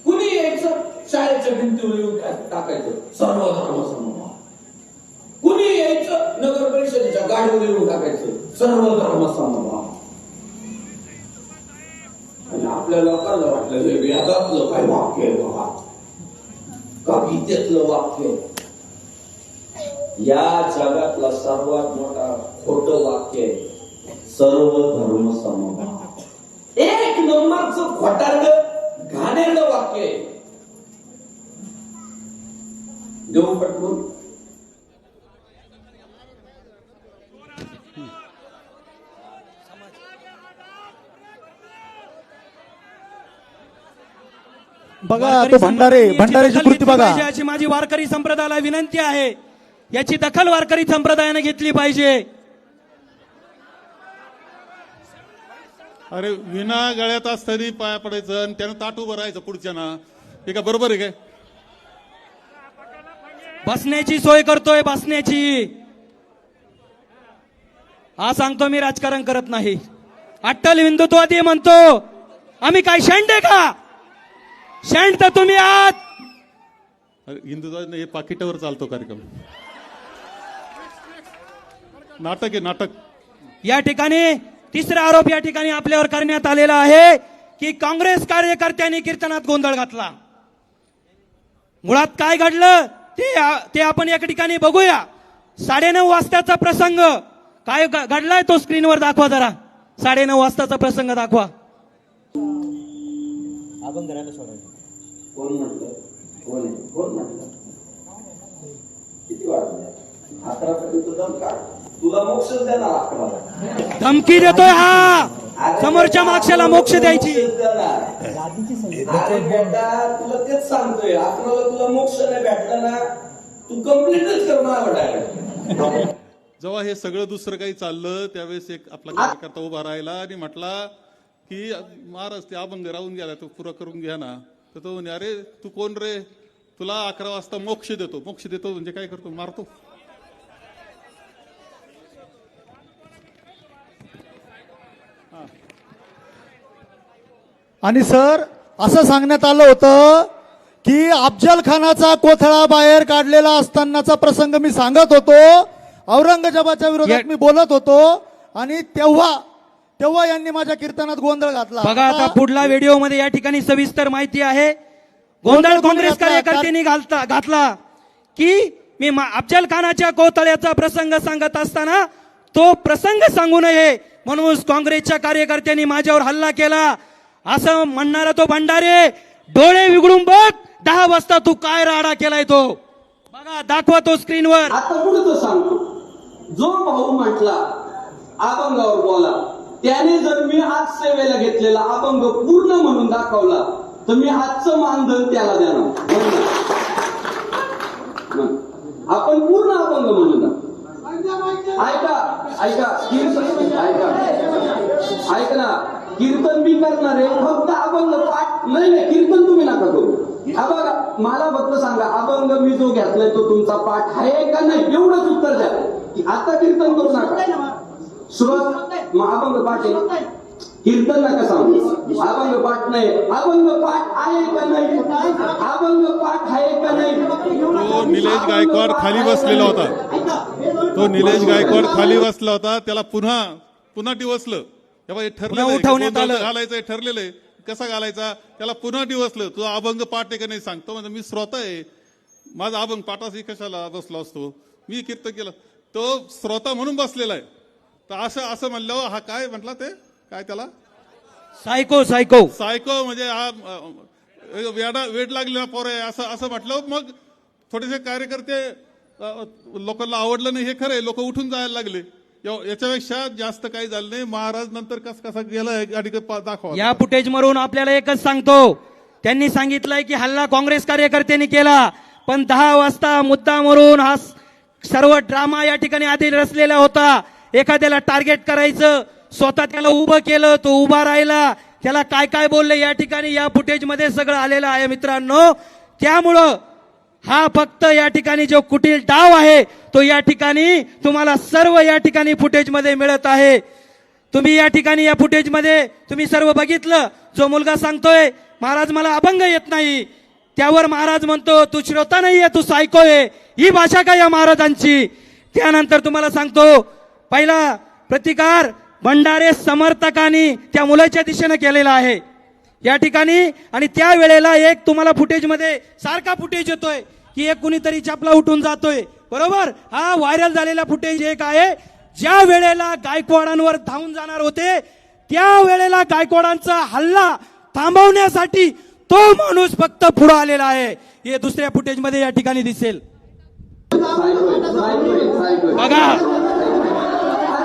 Speaker 10: कुणी यायचं, शाळेच्या भिंतीवर येऊन टाकायचं सर्व धर्म समभाव. कुणी यायचं, नगर परिषदेच्या गाडीवर येऊन टाकायचं सर्व धर्म समभाव. आणि आपल्या लोकांना वाटलं हे वेदातलं काय वाक्य आहे बाबा, का गीतेतलं वाक्य. या जगातला सर्वात मोठा खोटं वाक्य आहे सर्व धर्म समभाव. एक नंबरचं खोटारडं घाणेरडं वाक्य आहे. देऊ पटवून.
Speaker 11: बघा तो भंडाऱ्याची कृती बघा.
Speaker 6: याची माझी वारकरी संप्रदायाला विनंती आहे, याची दखल वारकरी संप्रदायाने घेतली पाहिजे.
Speaker 5: अरे विना गळ्यात असताना पाया पडायचं आणि त्यानं ताट उभं राहायचं पुढच्याना, हे का बरोबर आहे काय?
Speaker 6: बसण्याची सोय करतोय, बसण्याची. हा सांगतो मी राजकारण करत नाही. अट्टल हिंदुत्ववादी म्हणतो आम्ही काय शेंड आहे का? शेंड तर तुम्ही आहात.
Speaker 5: हिंदुत्व हे पाकिटावर चालतो कार्यक्रम, नाटक आहे नाटक.
Speaker 6: या ठिकाणी तिसरा आरोप या ठिकाणी आपल्यावर करण्यात आलेला आहे की काँग्रेस कार्यकर्त्यांनी कीर्तनात गोंधळ घातला. मुळात काय घडलं ते आपण एका ठिकाणी बघूया. 9:30 वाजताचा प्रसंग काय घडलाय तो स्क्रीनवर दाखवा जरा. 9:30 वाजताचा प्रसंग दाखवा.
Speaker 10: कोण म्हटलं? कोण म्हटलं? किती वाजले? 11 पर्यंत दम काढ, तुला मोक्ष देणार. 11
Speaker 6: धमकी देतोय हा, समोरच्या मागच्याला मोक्ष द्यायची.
Speaker 10: अरे बेटा तुला तेच सांगतोय, 11ला तुला मोक्ष नाही भेटला ना, तू कंप्लीटच कर माझ्या.
Speaker 5: जेव्हा हे सगळं दुसरं काही चाललं त्यावेळेस एक आपला कार्यकर्ता उभा राहिला आणि म्हटला की महाराज ते अभंग राहून गेला, तो पुरा करून घ्या ना. तर तो म्हणे अरे तू कोण रे, तुला 11 वाजता मोक्ष देतो. मोक्ष देतो म्हणजे काय करतो? मारतो.
Speaker 11: आणि सर असं सांगण्यात आलं होतं की अफजल खानाचा कोथळा बाहेर काढलेला असतानाचा प्रसंग मी सांगत होतो, औरंगजेबाच्या विरोधात मी बोलत होतो आणि तेव्हा यांनी माझ्या कीर्तनात गोंधळ घातला.
Speaker 6: बघा आता पुढला व्हिडिओ मध्ये या ठिकाणी सविस्तर माहिती आहे. गोंधळ काँग्रेस कार्यकर्त्यांनी घातला की मी अफजल खानाच्या कोथळ्याचा प्रसंग सांगत असताना तो प्रसंग सांगू नये म्हणून काँग्रेसच्या कार्यकर्त्यांनी माझ्यावर हल्ला केला असं म्हणणारा तो भंडारे, डोळे विगळून बघ 10 वाजता तू काय राडा केलाय तो. बघा दाखवा तो स्क्रीनवर.
Speaker 10: आता पुढे तो सांगतो, जो भाऊ म्हटला अभंगावर बोला, त्याने जर मी आज सेवेला घेतलेला अभंग पूर्ण म्हणून दाखवला तर मी आजचं मानधन त्याला देणार. आपण पूर्ण अभंग म्हणून ऐका ऐका ऐका ऐका ना, कीर्तन बी करणार आहे, फक्त अभंग पाठ नाही नाही, कीर्तन तुम्ही नका करू. हा बघा, मला फक्त सांगा, अभंग मी जो घेतलाय तो तुमचा पाठ आहे का नाही, एवढंच उत्तर द्या. आता कीर्तन करू नका. सुरुवात मग अभंग पाठ आहे, कीर्तन नका सांगू. अभंग पाठ नाही, अभंग पाठ आहे का नाही, अभंग पाठ आहे का नाही.
Speaker 5: तो निलेश गायकवाड खाली बसलेला होता, तो निलेश गायकवाड खाली बसला होता, त्याला पुन्हा पुन्हा डिवसलं. तेव्हा हे ठरलेलं
Speaker 6: उठवण्यात आलं.
Speaker 5: घालायचं हे ठरलेलं आहे, कसा घालायचा त्याला पुन्हा डिवसलं. तुझा अभंग पाठ आहे का नाही सांगतो, म्हणजे मी श्रोता आहे, माझा अभंग पाठाशी कशाला बसलो असतो, मी कीर्तन केलं. तो श्रोता म्हणून बसलेला आहे. तर असं म्हणल्यावर हा काय म्हटला, ते काय त्याला
Speaker 6: सायको सायको
Speaker 5: सायको म्हणजे हा वेड लागलेला पोर आहे असं म्हटलं. मग थोडेसे कार्यकर्ते लोकांना आवडलं नाही, हे खरं आहे, लोक उठून जायला लागले. याच्यापेक्षा जास्त काही झालं नाही. महाराज नंतर कसा गेला गाडी दाखवा.
Speaker 6: या फुटेज मरून आपल्याला एकच सांगतो, त्यांनी सांगितलंय की हल्ला काँग्रेस कार्यकर्त्यांनी केला, पण 10 वाजता मुद्दा मरून हा सर्व ड्रामा या ठिकाणी आधी रचलेला होता. एखाद्याला टार्गेट करायचं, स्वतः त्याला उभं केलं, तो उभा राहिला, त्याला काय काय बोलले या ठिकाणी या फुटेज मध्ये सगळं आलेलं आहे मित्रांनो. त्यामुळं हा फक्त या ठिकाणी जो कुटील डाव आहे तो या ठिकाणी तुम्हाला सर्व या ठिकाणी फुटेज मध्ये मिळत आहे. तुम्ही या ठिकाणी या फुटेज मध्ये तुम्ही सर्व बघितलं. जो मुलगा सांगतोय महाराज मला अभंग येत नाही, त्यावर महाराज म्हणतो तू श्रोता नाहीये, तू सायको आहे. ही भाषा का या महाराजांची. त्यानंतर तुम्हाला सांगतो, पहिला प्रतिकार भंडारे समर्थकांनी त्या मुलाच्या दिशेने केलेला आहे या ठिकाणी. आणि त्या वेळेला एक तुम्हाला फुटेज मध्ये सारखा फुटेज येतोय की एक कुणीतरी चपला उठून जातोय, बरोबर. हा व्हायरल झालेला फुटेज एक आहे. ज्या वेळेला गायकवाडांवर धावून जाणार होते त्या वेळेला गायकवाडांचा हल्ला थांबवण्यासाठी तो माणूस फक्त पुढे आलेला आहे. हे दुसऱ्या फुटेज मध्ये या ठिकाणी दिसेल. बघा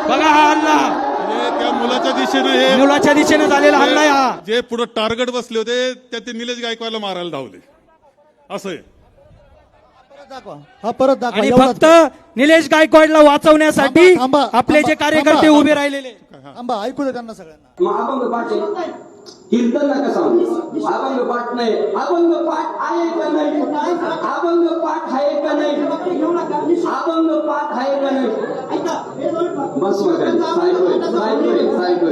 Speaker 6: बघा हा हल्ला
Speaker 5: त्या मुलाच्या दिशेने हे
Speaker 6: मुलाच्या दिशेने झालेला हल्ला आहे हा.
Speaker 5: जे पुढे टार्गेट बसले होते त्या ते निलेश गायकवाडला मारायला धावले, असं आहे.
Speaker 11: हा परत दाखवा.
Speaker 6: आणि
Speaker 11: एवढाच
Speaker 6: फक्त निलेश गायकवाडला वाचवण्यासाठी आपले जे कार्यकर्ते उभे राहिलेले.
Speaker 11: आंबा ऐकू दे त्यांना सगळ्यांना.
Speaker 10: मग अभंग पाठ आहे, कीर्तन नका सांगू. अभंग पाठ नाही, अभंग पाठ आहे का नाही, अभंग पाठ आहे का नाही, अभंग पाठ आहे का नाही. बस वगैरे सायकोय सायकोय सायकोय.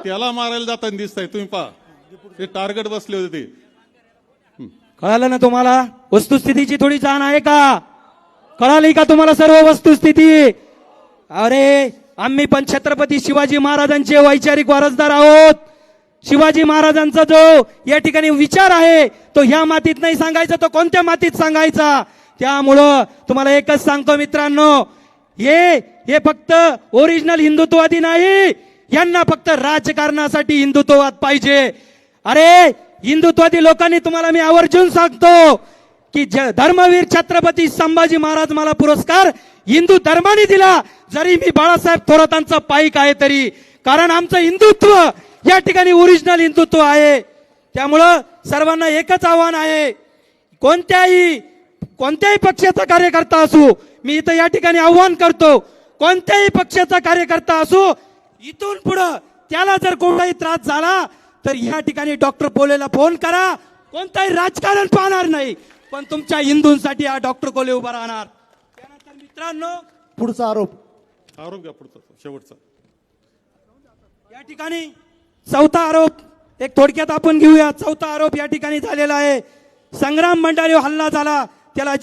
Speaker 5: त्याला मारायला जाताना दिसतंय, तुम्ही पहा ते टार्गेट बसले होते ते.
Speaker 6: कळालं ना तुम्हाला वस्तुस्थितीची थोडी जाण आहे का? कळाली का तुम्हाला सर्व वस्तुस्थिती? अरे आम्ही पण छत्रपती शिवाजी महाराजांचे वैचारिक वारसदार आहोत. शिवाजी महाराजांचा जो या ठिकाणी विचार आहे तो ह्या मातीत नाही सांगायचा, तो कोणत्या मातीत सांगायचा. त्यामुळं तुम्हाला एकच सांगतो मित्रांनो, हे फक्त ओरिजिनल हिंदुत्ववादी नाही, यांना फक्त राजकारणासाठी हिंदुत्ववाद पाहिजे. अरे हिंदुत्ववादी लोकांनी तुम्हाला मी आवर्जून सांगतो की धर्मवीर छत्रपती संभाजी महाराज मला पुरस्कार हिंदू धर्माने दिला, जरी मी बाळासाहेब थोरातांचा पाईक आहे तरी, कारण आमचं हिंदुत्व या ठिकाणी ओरिजिनल हिंदुत्व आहे. त्यामुळं सर्वांना एकच आव्हान आहे, कोणत्याही पक्षाचा कार्यकर्ता असू, मी इथं या ठिकाणी आव्हान करतो, कोणत्याही पक्षाचा कार्यकर्ता असू, इथून पुढं त्याला जर कोणताही त्रास झाला तर या ठिकाणी डॉक्टर पोलेला फोन करा. कोणताही राजकारण पाहणार नाही, पण तुमच्या हिंदूंसाठी हा डॉक्टर कोले उभा राहणार. त्यानंतर मित्रांनो
Speaker 11: पुढचा आरोप
Speaker 5: घ्या, पुढचा शेवटचा.
Speaker 6: या ठिकाणी चौथा आरोप एक थोडक्यात आपण घेऊया. चौथा आरोप या ठिकाणी झालेला आहे. संग्राम भंडारीवर हल्ला झाला, त्याला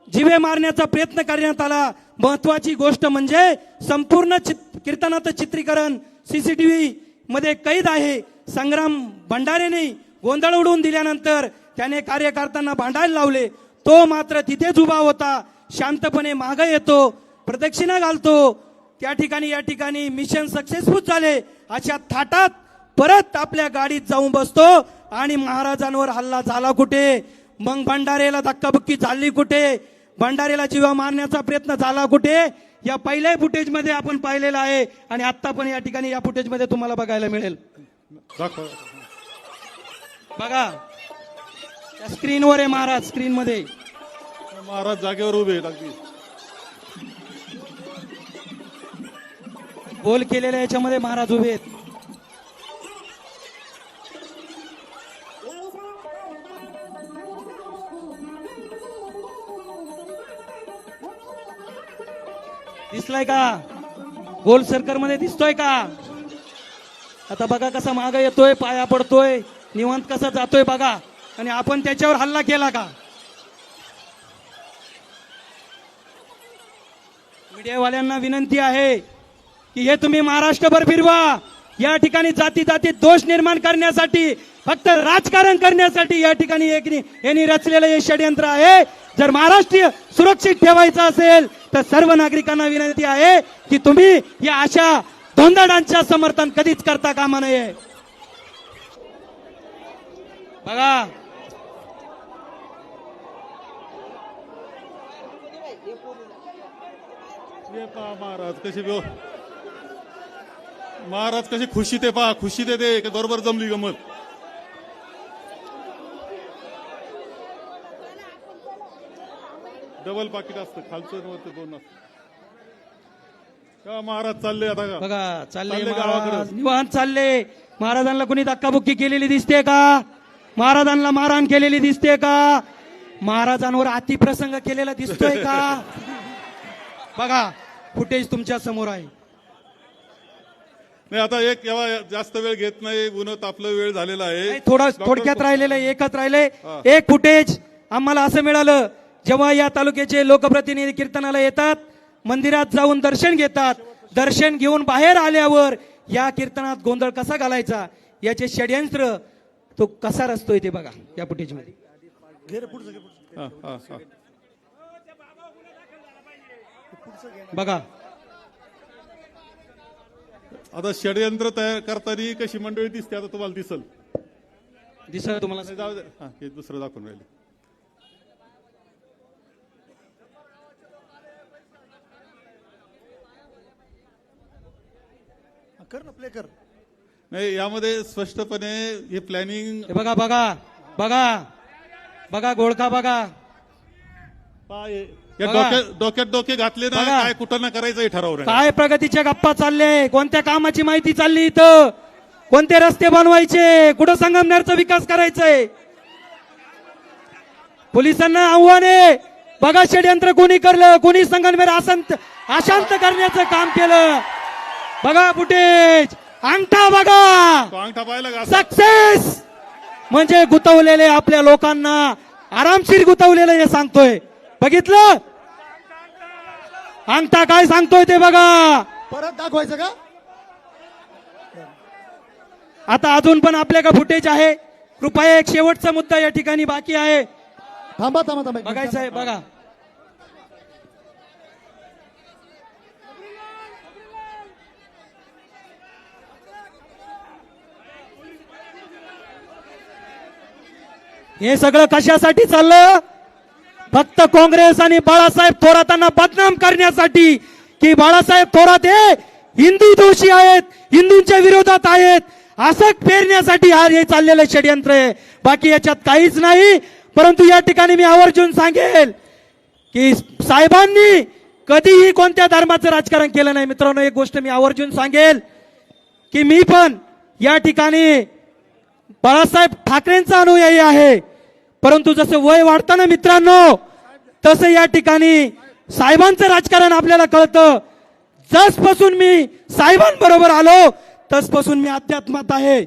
Speaker 6: जीवे मारण्याचा प्रयत्न करण्यात आला. महत्वाची गोष्ट म्हणजे संपूर्ण कीर्तनाचं चित्रीकरण सीसीटीव्ही मध्ये कैद आहे. संग्राम भंडारेने गोंधळ उडवून दिल्यानंतर त्याने कार्यकर्त्यांना भांडायला लावले. तो मात्र तिथेच उभा होता, शांतपणे मागे येतो, प्रदक्षिणा घालतो. त्या ठिकाणी या ठिकाणी मिशन सक्सेसफुल झाले. अशा थाटात परत आपल्या गाडीत जाऊन बसतो आणि महाराजांवर हल्ला झाला कुठे? मग भंडारेला धक्काबुक्की झाली कुठे? भंडारेला जीवा मारण्याचा प्रयत्न झाला कुठे? या पहिल्या फुटेज मध्ये आपण पाहिलेलं आहे आणि आता पण या ठिकाणी या फुटेज मध्ये तुम्हाला बघायला मिळेल. बघा त्या स्क्रीनवर आहे महाराज, स्क्रीन मध्ये
Speaker 5: महाराज जागेवर उभे आहेत अगदी.
Speaker 6: गोल केलेल्या याच्यामध्ये महाराज उभे आहेत. दिसलाय का? गोल सर्कल मध्ये दिसतोय का? आता बघा कसा मागं येतोय, पाया पडतोय, निवांत कसा जातोय बघा. आणि आपण त्याच्यावर हल्ला केला का? मीडियावाल्यांना विनंती आहे की हे तुम्ही महाराष्ट्रभर फिरवा. या ठिकाणी जाती जातीत दोष निर्माण करण्यासाठी, फक्त राजकारण करण्यासाठी या ठिकाणी यांनी रचलेलं हे षडयंत्र आहे. जर महाराष्ट्र सुरक्षित ठेवायचं असेल तर सर्व नागरिकांना विनंती आहे की तुम्ही या अशा धोंदाडांच्या समर्थन कधीच करता कामा नये. बघा
Speaker 5: महाराज कशी खुशी ते पहा, खुशी ते बरोबर जमली गमत. डबल पाकिट असतं खालचं वरचं दोन असतं. का महाराज चालले आता का?
Speaker 6: बघा चालले
Speaker 5: चालले
Speaker 6: महाराज,
Speaker 5: गावाकडे.
Speaker 6: निवांत चालले. महाराजांना कुणी धक्काबुक्की केलेली दिसते का? महाराजांना मारहाण केलेली दिसते का? महाराजांवर अतिप्रसंग केलेला दिसतोय का? बघा फुटेज तुमच्या समोर आहे.
Speaker 5: नाही आता एक जास्त वेळ घेत नाही, उन्हत आपलं वेळ झालेला आहे.
Speaker 6: थोडक्यात राहिलेलं आहे, एकच राहिले. एक फुटेज आम्हाला असं मिळालं, जेव्हा या तालुक्याचे लोकप्रतिनिधी कीर्तनाला येतात, मंदिरात जाऊन दर्शन घेतात, दर्शन घेऊन बाहेर आल्यावर या कीर्तनात गोंधळ कसा घालायचा याचे षडयंत्र तो कसा रचतोय ते बघा या फुटेज मध्ये. बघा
Speaker 5: आता षडयंत्र तयार करताना कशी मंडळी दिसते आता तुम्हाला दिसल
Speaker 6: तुम्हाला.
Speaker 5: जाऊ दे. हे दुसरं दाखवून राहिले.
Speaker 11: कर ना, प्ले कर.
Speaker 5: नाही यामध्ये स्पष्टपणे हे प्लॅनिंग
Speaker 6: हे बघा बघा बघा बघा गोळका बघा.
Speaker 5: डोक्यात डोके घातले ना,
Speaker 6: बघा.
Speaker 5: काय कुठं ना करायचं हे ठरवलं.
Speaker 6: काय प्रगतीच्या गप्पा चालले, कोणत्या कामाची माहिती चालली इथं, कोणते रस्ते बनवायचे, कुठं संगमनेरचा विकास करायचाय. पोलिसांना आव्हान आहे. बघा षडयंत्र कोणी करलं, कोणी संगमनेर अशांत करण्याचं काम केलं. बघा फुटेज, अंगठा बघा.
Speaker 5: तो अंगठा पाहिला का?
Speaker 6: सक्सेस म्हणजे गुतवलेले आपल्या लोकांना आरामशीर गुतवलेलं हे सांगतोय. बघितलं अंगठा काय सांगतोय ते बघा.
Speaker 11: परत दाखवायचं का?
Speaker 6: आता अजून पण आपल्याकडे फुटेज आहे. कृपया एक शेवटचा मुद्दा या ठिकाणी बाकी आहे.
Speaker 11: थांबा थांबा थांबा.
Speaker 6: बघायचं आहे बघा. हे सगळं कशासाठी चाललं? फक्त काँग्रेस आणि बाळासाहेब थोरातांना बदनाम करण्यासाठी की बाळासाहेब थोरात हे हिंदू दोषी आहेत, हिंदूंच्या विरोधात आहेत असं पेरण्यासाठी हे चाललेलं षडयंत्र आहे. बाकी याच्यात काहीच नाही. परंतु या ठिकाणी मी आवर्जून सांगेल की साहेबांनी कधीही कोणत्या धर्माचं राजकारण केलं नाही. मित्रांनो एक गोष्ट मी आवर्जून सांगेल की मी पण या ठिकाणी बाळासाहेब ठाकरेंचा अनुयायी आहे. परंतु जसं वय वाढतं मित्रांनो तसं या ठिकाणी साहेबांचं राजकारण आपल्याला कळतं. जसपासून मी साहेबांबरोबर आलो तसपासून मी अध्यात्मात आहे.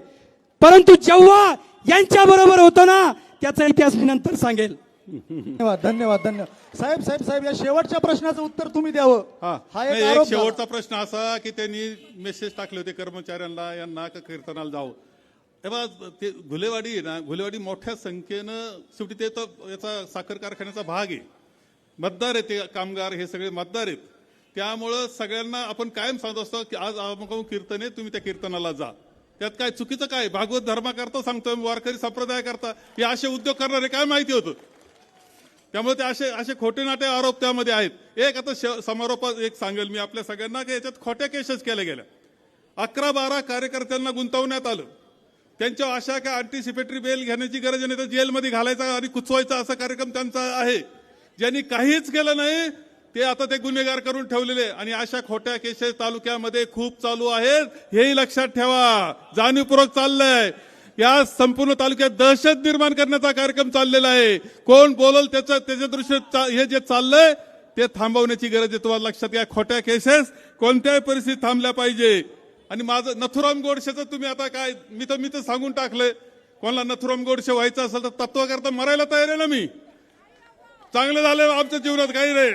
Speaker 6: परंतु जेव्हा यांच्या बरोबर होतो ना त्याचा इतिहास मी नंतर सांगेल.
Speaker 11: धन्यवाद धन्यवाद धन्यवाद. साहेब साहेब साहेब या शेवटच्या प्रश्नाचं उत्तर तुम्ही द्यावं. हा एक
Speaker 5: एक
Speaker 11: आरोप झाला.
Speaker 5: शेवटचा प्रश्न असा की त्यांनी मेसेज टाकले होते कर्मचाऱ्यांना यांना का कीर्तनाला जावं. तेव्हा ते घुलेवाडी आहे ना, घुलेवाडी मोठ्या संख्येनं शेवटी ते तर याचा साखर कारखान्याचा भाग आहे, मतदार आहेत ते कामगार, हे सगळे मतदार आहेत. त्यामुळं सगळ्यांना आपण कायम सांगत असतो की आज अमुक कीर्तन आहे, तुम्ही त्या कीर्तनाला जा. त्यात काय चुकीचं काय? भागवत धर्माकरता सांगतोय, वारकरी संप्रदाय करता हे असे उद्योग करणारे काय माहिती होतं. त्यामुळे ते असे खोटे नाटे आरोप त्यामध्ये आहेत. एक आता समारोपात एक सांगेल मी आपल्या सगळ्यांना की याच्यात खोट्या केसेस केल्या गेल्या. 11-12 कार्यकर्त्यांना गुंतवण्यात आलं. त्यांच्या अशा काय अँटिसिपेटरी बेल घेण्याची गरज नाही, तर जेलमध्ये घालायचा आणि कुचवायचा असा कार्यक्रम त्यांचा आहे. ज्यांनी काहीच केलं नाही ते आता ते गुन्हेगार करून ठेवलेले आणि अशा खोट्या केसेस तालुक्यामध्ये खूप चालू आहेत, हेही लक्षात ठेवा. जाणीवपूर्वक चाललंय. या संपूर्ण तालुक्यात दहशत निर्माण करण्याचा कार्यक्रम चाललेला आहे. कोण बोलल त्याच्या दृष्टीने हे जे चाललंय ते थांबवण्याची गरज आहे. तुम्हाला लक्षात घ्या, खोट्या केसेस कोणत्याही परिस्थितीत थांबल्या पाहिजे. आणि माझं नथुराम गोडसेचं तुम्ही आता काय, मी तर सांगून टाकलंय. कोणाला नथुराम गोडसे व्हायचं असेल तर तत्वाकरता मरायला तयार आहे ना मी. चांगलं झालं आमच्या जीवनात काही रे,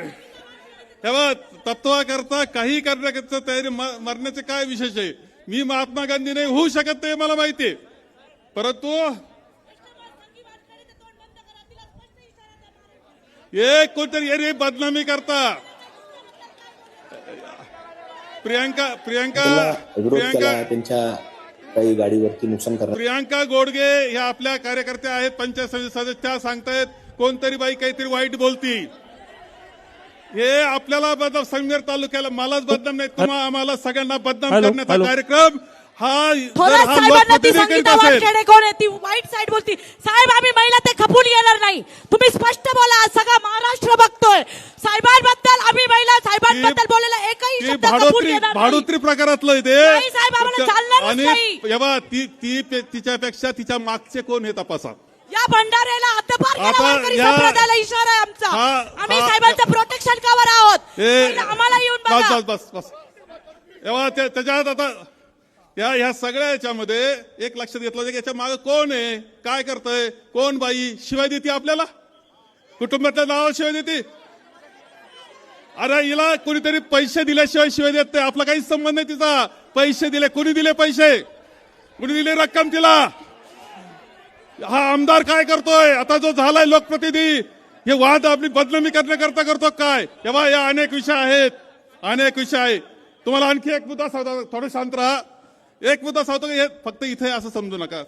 Speaker 5: तेव्हा तत्वाकरता काही करण्याकरता तयारी, मरण्याचे काय विशेष आहे. मी महात्मा गांधी नाही होऊ शकत ते मला माहिती आहे, परंतु एक कोणतरी बदनामी करता. प्रियांका
Speaker 7: त्यांच्या काही गाडीवरती नुकसान करणार.
Speaker 5: प्रियांका गोडगे ह्या आपल्या कार्यकर्त्या आहेत, पंचायत समिती सदस्य, त्या सांगतायत कोणतरी बाई काहीतरी वाईट बोलती. हे आपल्याला बदनाम, संगमेर तालुक्याला मलाच बदनाम नाही, तुम्हाला आम्हाला सगळ्यांना बदनाम करण्याचा कार्यक्रम हा
Speaker 12: कोण आहे ती वाईट साईड बोलती. साहेब आम्ही महिला ते खपून येणार नाही. तुम्ही स्पष्ट बोला, सगळा महाराष्ट्र बघतोय. साहेबांबद्दल आम्ही महिला साहेबांबद्दल बोलायला एकही शब्द खपून येणार नाही.
Speaker 5: भाडोत्री प्रकारातलं ते.
Speaker 12: नाही साहेब, आम्हाला चालणारच नाही.
Speaker 5: आणि तिच्यापेक्षा तिच्या मागचे कोण हे तपासा.
Speaker 12: या भंडाऱ्याला हद्दपार केला, वारकरी संप्रदायाला इशारा आहे आमचा. आम्ही साहेबांचं प्रोटेक्शन कवर आहोत. आम्हाला येऊन बघा.
Speaker 5: बस त्याच्यात आता ह्या सगळ्या याच्यामध्ये एक लक्षात घेतलं की याच्या मागे कोण आहे, काय करतंय, कोण बाई शिवाय देते आपल्याला, कुटुंबातल्या नाव शिवाय देते. अरे हिला कोणीतरी पैसे दिल्याशिवाय शिवाय देत नाही. आपला काहीच संबंध नाही तिचा. पैसे दिले, कोणी दिले पैसे, कोणी दिली रक्कम तिला. हा आमदार काय करतोय आता, जो झालाय लोकप्रतिनिधी, हे वाद आपली बदनामी करण्याकरता करतो काय. तेव्हा या अनेक विषय आहेत, अनेक विषय आहे. तुम्हाला आणखी एक मुद्दा सांगतो, थोडं शांत राहा. एक मुद्दा सांगतो की हे फक्त इथे असं समजू नका,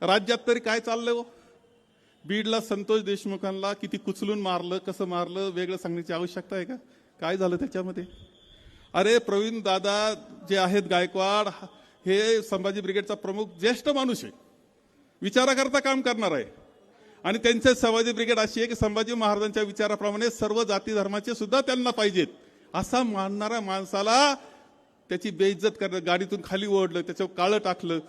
Speaker 5: राज्यात तरी काय चाललंय हो. बीडला संतोष देशमुखांना किती कुचलून मारलं, कसं मारलं, वेगळं सांगण्याची आवश्यकता आहे का. काय झालं त्याच्यामध्ये. अरे प्रवीण दादा जे आहेत गायकवाड, हे संभाजी ब्रिगेडचा प्रमुख ज्येष्ठ माणूस आहे, विचाराकरता काम करणार आहे. आणि त्यांचे संभाजी ब्रिगेड अशी आहे की संभाजी महाराजांच्या विचाराप्रमाणे सर्व जाती धर्माचे सुद्धा त्यांना पाहिजेत. असा मानणाऱ्या माणसाला त्याची बेइज्जत करणं, गाडीतून खाली ओढलं, त्याच्यावर काळं टाकलं,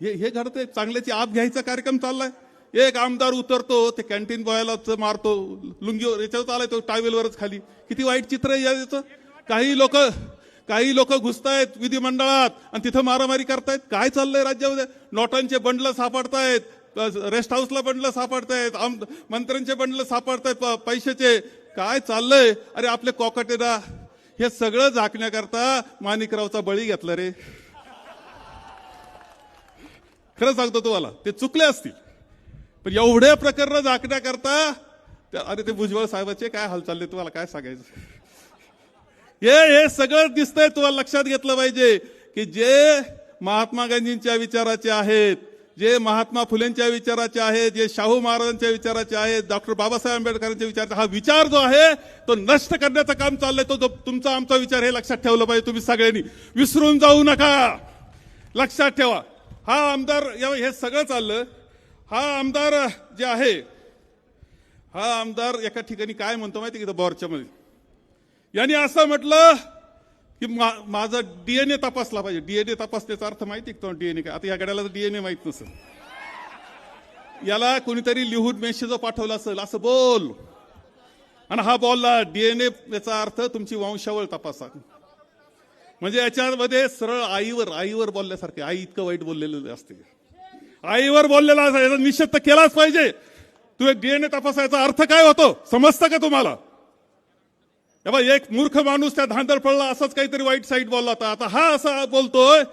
Speaker 5: हे घडतंय. चांगल्याची आप घ्यायचा कार्यक्रम चाललाय. एक आमदार उतरतो, ते कॅन्टीन बॉयला मारतो, लुंगीवर याच्यावर आलाय तो टायवेलवरच खाली. किती वाईट चित्र आहे याचं. काही लोक घुसतायत विधिमंडळात आणि तिथं मारामारी करतायत. काय चाललंय राज्यामध्ये. नोटांचे बंडल सापडतायत, रेस्ट हाऊसला बंडल सापडतायत, मंत्र्यांचे बंडल सापडतायत पैशाचे. काय चाललंय. अरे आपले कॉकटेदा हे सगळं झाकण्याकरता माणिकरावचा बळी घेतला रे. खरं सांगतो तुम्हाला, ते चुकले असतील, पण एवढ्या प्रकरण झाकण्याकरता. अरे ते भुजबळ साहेबाचे काय हाल चालले तुम्हाला काय सांगायचं. हे सगळं दिसतंय. तुम्हाला लक्षात घेतलं पाहिजे की जे महात्मा गांधींच्या विचाराचे आहेत, जे महात्मा फुलेंच्या विचाराचे आहेत, जे शाहू महाराजांच्या विचाराचे आहेत, डॉक्टर बाबासाहेब आंबेडकरांच्या विचाराचे, हा विचार जो आहे तो नष्ट करण्याचं काम चाललंय. तो तुमचा आमचा विचार हे लक्षात ठेवलं पाहिजे. तुम्ही सगळ्यांनी विसरून जाऊ नका, लक्षात ठेवा. हा आमदार, हे सगळं चाललं. हा आमदार जे आहे, हा आमदार एका ठिकाणी काय म्हणतो माहिती की बोरच्या मध्ये, यांनी असं म्हटलं की माझा डीएनए तपासला पाहिजे. डीएनए तपासण्याचा अर्थ माहिती का डीएनए काय. आता या गड्याला डीएनए माहित नसेल, याला कोणीतरी लिहून मेसेज पाठवला असेल असं बोल, आणि हा बोलला डीएनए, याचा अर्थ तुमची वंशावळ तपासा. म्हणजे याच्यामध्ये सरळ आईवर बोलल्यासारखे. आई इतकं वाईट बोललेलं असते, आईवर बोललेला याचा निषेध तर केलाच पाहिजे. तुम्ही डीएनए तपासायचा अर्थ काय होतो समजतं का तुम्हाला. एक मूर्ख माणूस त्या धांदळ पडला, असंच काहीतरी वाईट साईट बोलला होता. आता हा असा बोलतोय.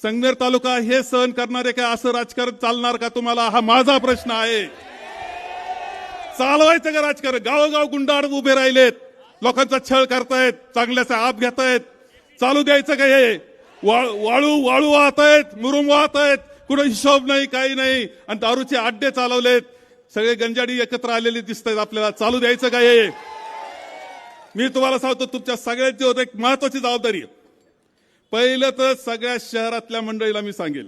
Speaker 5: संगमेर तालुका हे सहन करणारे का, असं राजकारण चालणार का तुम्हाला, हा माझा प्रश्न आहे. चालवायचं का राजकारण. गावोगाव गुंडाळ उभे राहिलेत, लोकांचा छळ करतायत, चांगल्याचा आप घेतायत. चालू द्यायचं का हे. वाळू वाहत आहेत, मुरुम वाहत आहेत, कुठं हिशोब नाही, काही नाही. आणि दारूचे अड्डे चालवलेत, सगळे गंजाडी एकत्र आलेले दिसत आहेत आपल्याला. चालू द्यायचं का हे. मी तुम्हाला सांगतो, तुमच्या सगळ्यांची होत एक महत्वाची जबाबदारी आहे. पहिलं तर सगळ्या शहरातल्या मंडळीला मी सांगेल,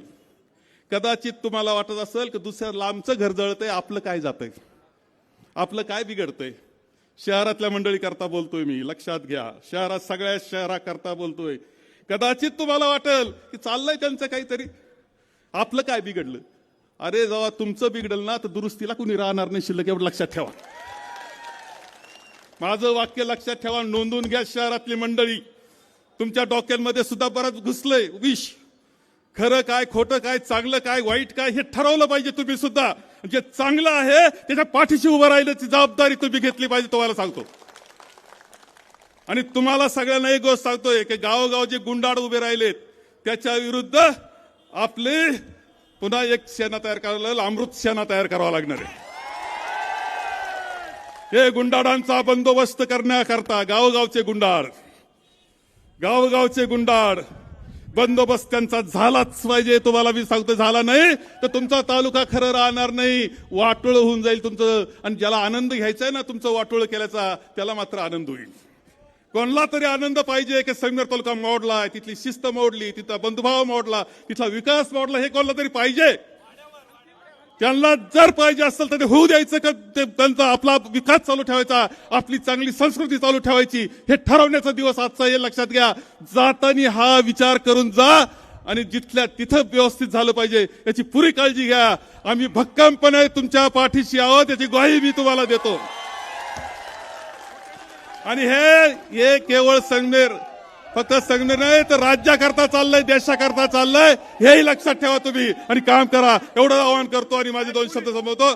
Speaker 5: कदाचित तुम्हाला वाटत असेल की दुसऱ्या लांबचं घर जळतंय, आपलं काय जातंय, आपलं काय बिघडतंय. शहरातल्या मंडळी करता बोलतोय मी, लक्षात घ्या. शहरात सगळ्या शहराकरता बोलतोय. कदाचित तुम्हाला वाटेल की चाललंय त्यांचं काहीतरी, आपलं काय बिघडलं. अरे जेव्हा तुमचं बिघडलं ना तर दुरुस्तीला कुणी राहणार नाही शिल्लक, एवढं लक्षात ठेवा. माझं वाक्य लक्षात ठेवा, नोंदून घ्या. शहरातली मंडळी, तुमच्या डोक्यांमध्ये सुद्धा बरंच घुसलंय विष. खरं काय, खोटं काय, चांगलं काय, वाईट काय हे ठरवलं पाहिजे तुम्ही सुद्धा. जे चांगलं आहे त्याच्या पाठीशी उभं राहिल्याची जबाबदारी तुम्ही घेतली पाहिजे, तुम्हाला सांगतो. आणि तुम्हाला सगळ्यांना एक गोष्ट सांगतोय की गावोगाव जे गुंडाळ उभे राहिलेत त्याच्या विरुद्ध आपले पुन्हा एक सेना तयार करायला लागेल, अमृत सेना तयार करावा लागणार आहे. हे गुंडाळांचा बंदोबस्त करण्याकरता गावोगावचे गुंडाळ बंदोबस्त त्यांचा झालाच पाहिजे. तुम्हाला मी सांगतो, झाला नाही तर तुमचा तालुका खरं राहणार नाही, वाटोळ होऊन जाईल तुमचं. आणि ज्याला आनंद घ्यायचा आहे ना तुमचं वाटोळ केल्याचा, त्याला मात्र आनंद होईल. कोणाला तरी आनंद पाहिजे की संगमेर तालुका मोडला, तिथली शिस्त मोडली, तिथला बंधुभाव मोडला, तिथला विकास मोडला, हे कोणाला तरी पाहिजे. त्यांना जर पाहिजे असेल तर ते होऊ द्यायचं का, त्यांचा आपला विकास चालू ठेवायचा, आपली चांगली संस्कृती चालू ठेवायची, हे ठरवण्याचा दिवस आजचा, हे लक्षात घ्या. जाताना हा विचार करून जा आणि जिथल्या तिथं व्यवस्थित झालं पाहिजे याची पुरी काळजी घ्या. आम्ही भक्कमपणे तुमच्या पाठीशी आहोत याची ग्वाही मी तुम्हाला देतो. आणि हे केवळ संगमेर, फक्त संगमेर नाही तर राज्याकरता चाललंय, देशाकरता चाललंय, हेही लक्षात ठेवा तुम्ही आणि काम करा, एवढं आवाहन करतो. आणि माझे 2 शब्द संपवतो.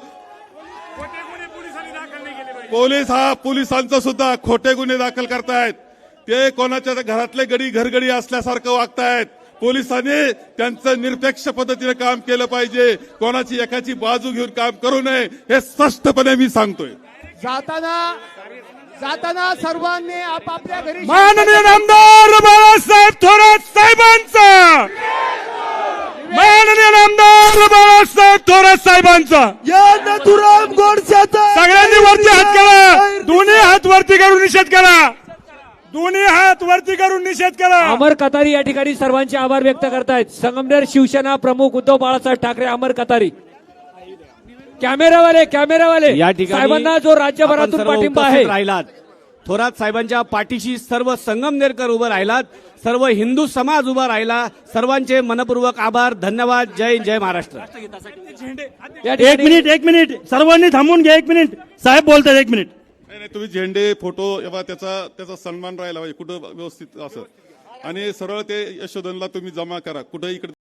Speaker 5: पोलिसांचं सुद्धा खोटे गुन्हे दाखल करतायत. ते कोणाच्या घरातले घरगडी असल्यासारखं वागतायत. पोलिसांनी त्यांचं निरपेक्ष पद्धतीने काम केलं पाहिजे, कोणाची एकाची बाजू घेऊन काम करू नये, हे स्पष्टपणे मी सांगतोय.
Speaker 11: जाताना सर्वांनी आपापल्या घरी
Speaker 2: माननीय आमदार बाळासाहेब थोरात साहेबांचा, माननीय आमदार बाळासाहेब थोरात साहेबांचा
Speaker 11: नथुराम गोडसेचा
Speaker 2: सगळ्यांनी वरती हात करा, दोन्ही हात वरती करून निषेध करा, दोन्ही हात वरती करून निषेध करा. अमर कतारी या ठिकाणी सर्वांचे आभार व्यक्त करतायत. संगमनेर शिवसेना प्रमुख उद्धव बाळासाहेब ठाकरे, अमर कतारी. कॅमेरावाले या ठिकाणी साहेबांना जो राज्यभरातून पाठिंबा आहे,
Speaker 13: राहिलात थोरात साहेबांच्या पाठीशी सर्व संगमनेरकर उभं राहिलात, सर्व हिंदू समाज उभा राहिला. सर्वांचे मनपूर्वक आभार, धन्यवाद. जय महाराष्ट्र.
Speaker 2: 1 मिनिट सर्वांनी थांबून घ्या. 1 मिनिट साहेब बोलतात. 1 मिनिट.
Speaker 5: नाही, तुम्ही झेंडे फोटो त्याचा सन्मान राहिला पाहिजे कुठं व्यवस्थित असं. आणि सरळ ते यशोधनला तुम्ही जमा करा कुठं इकडे.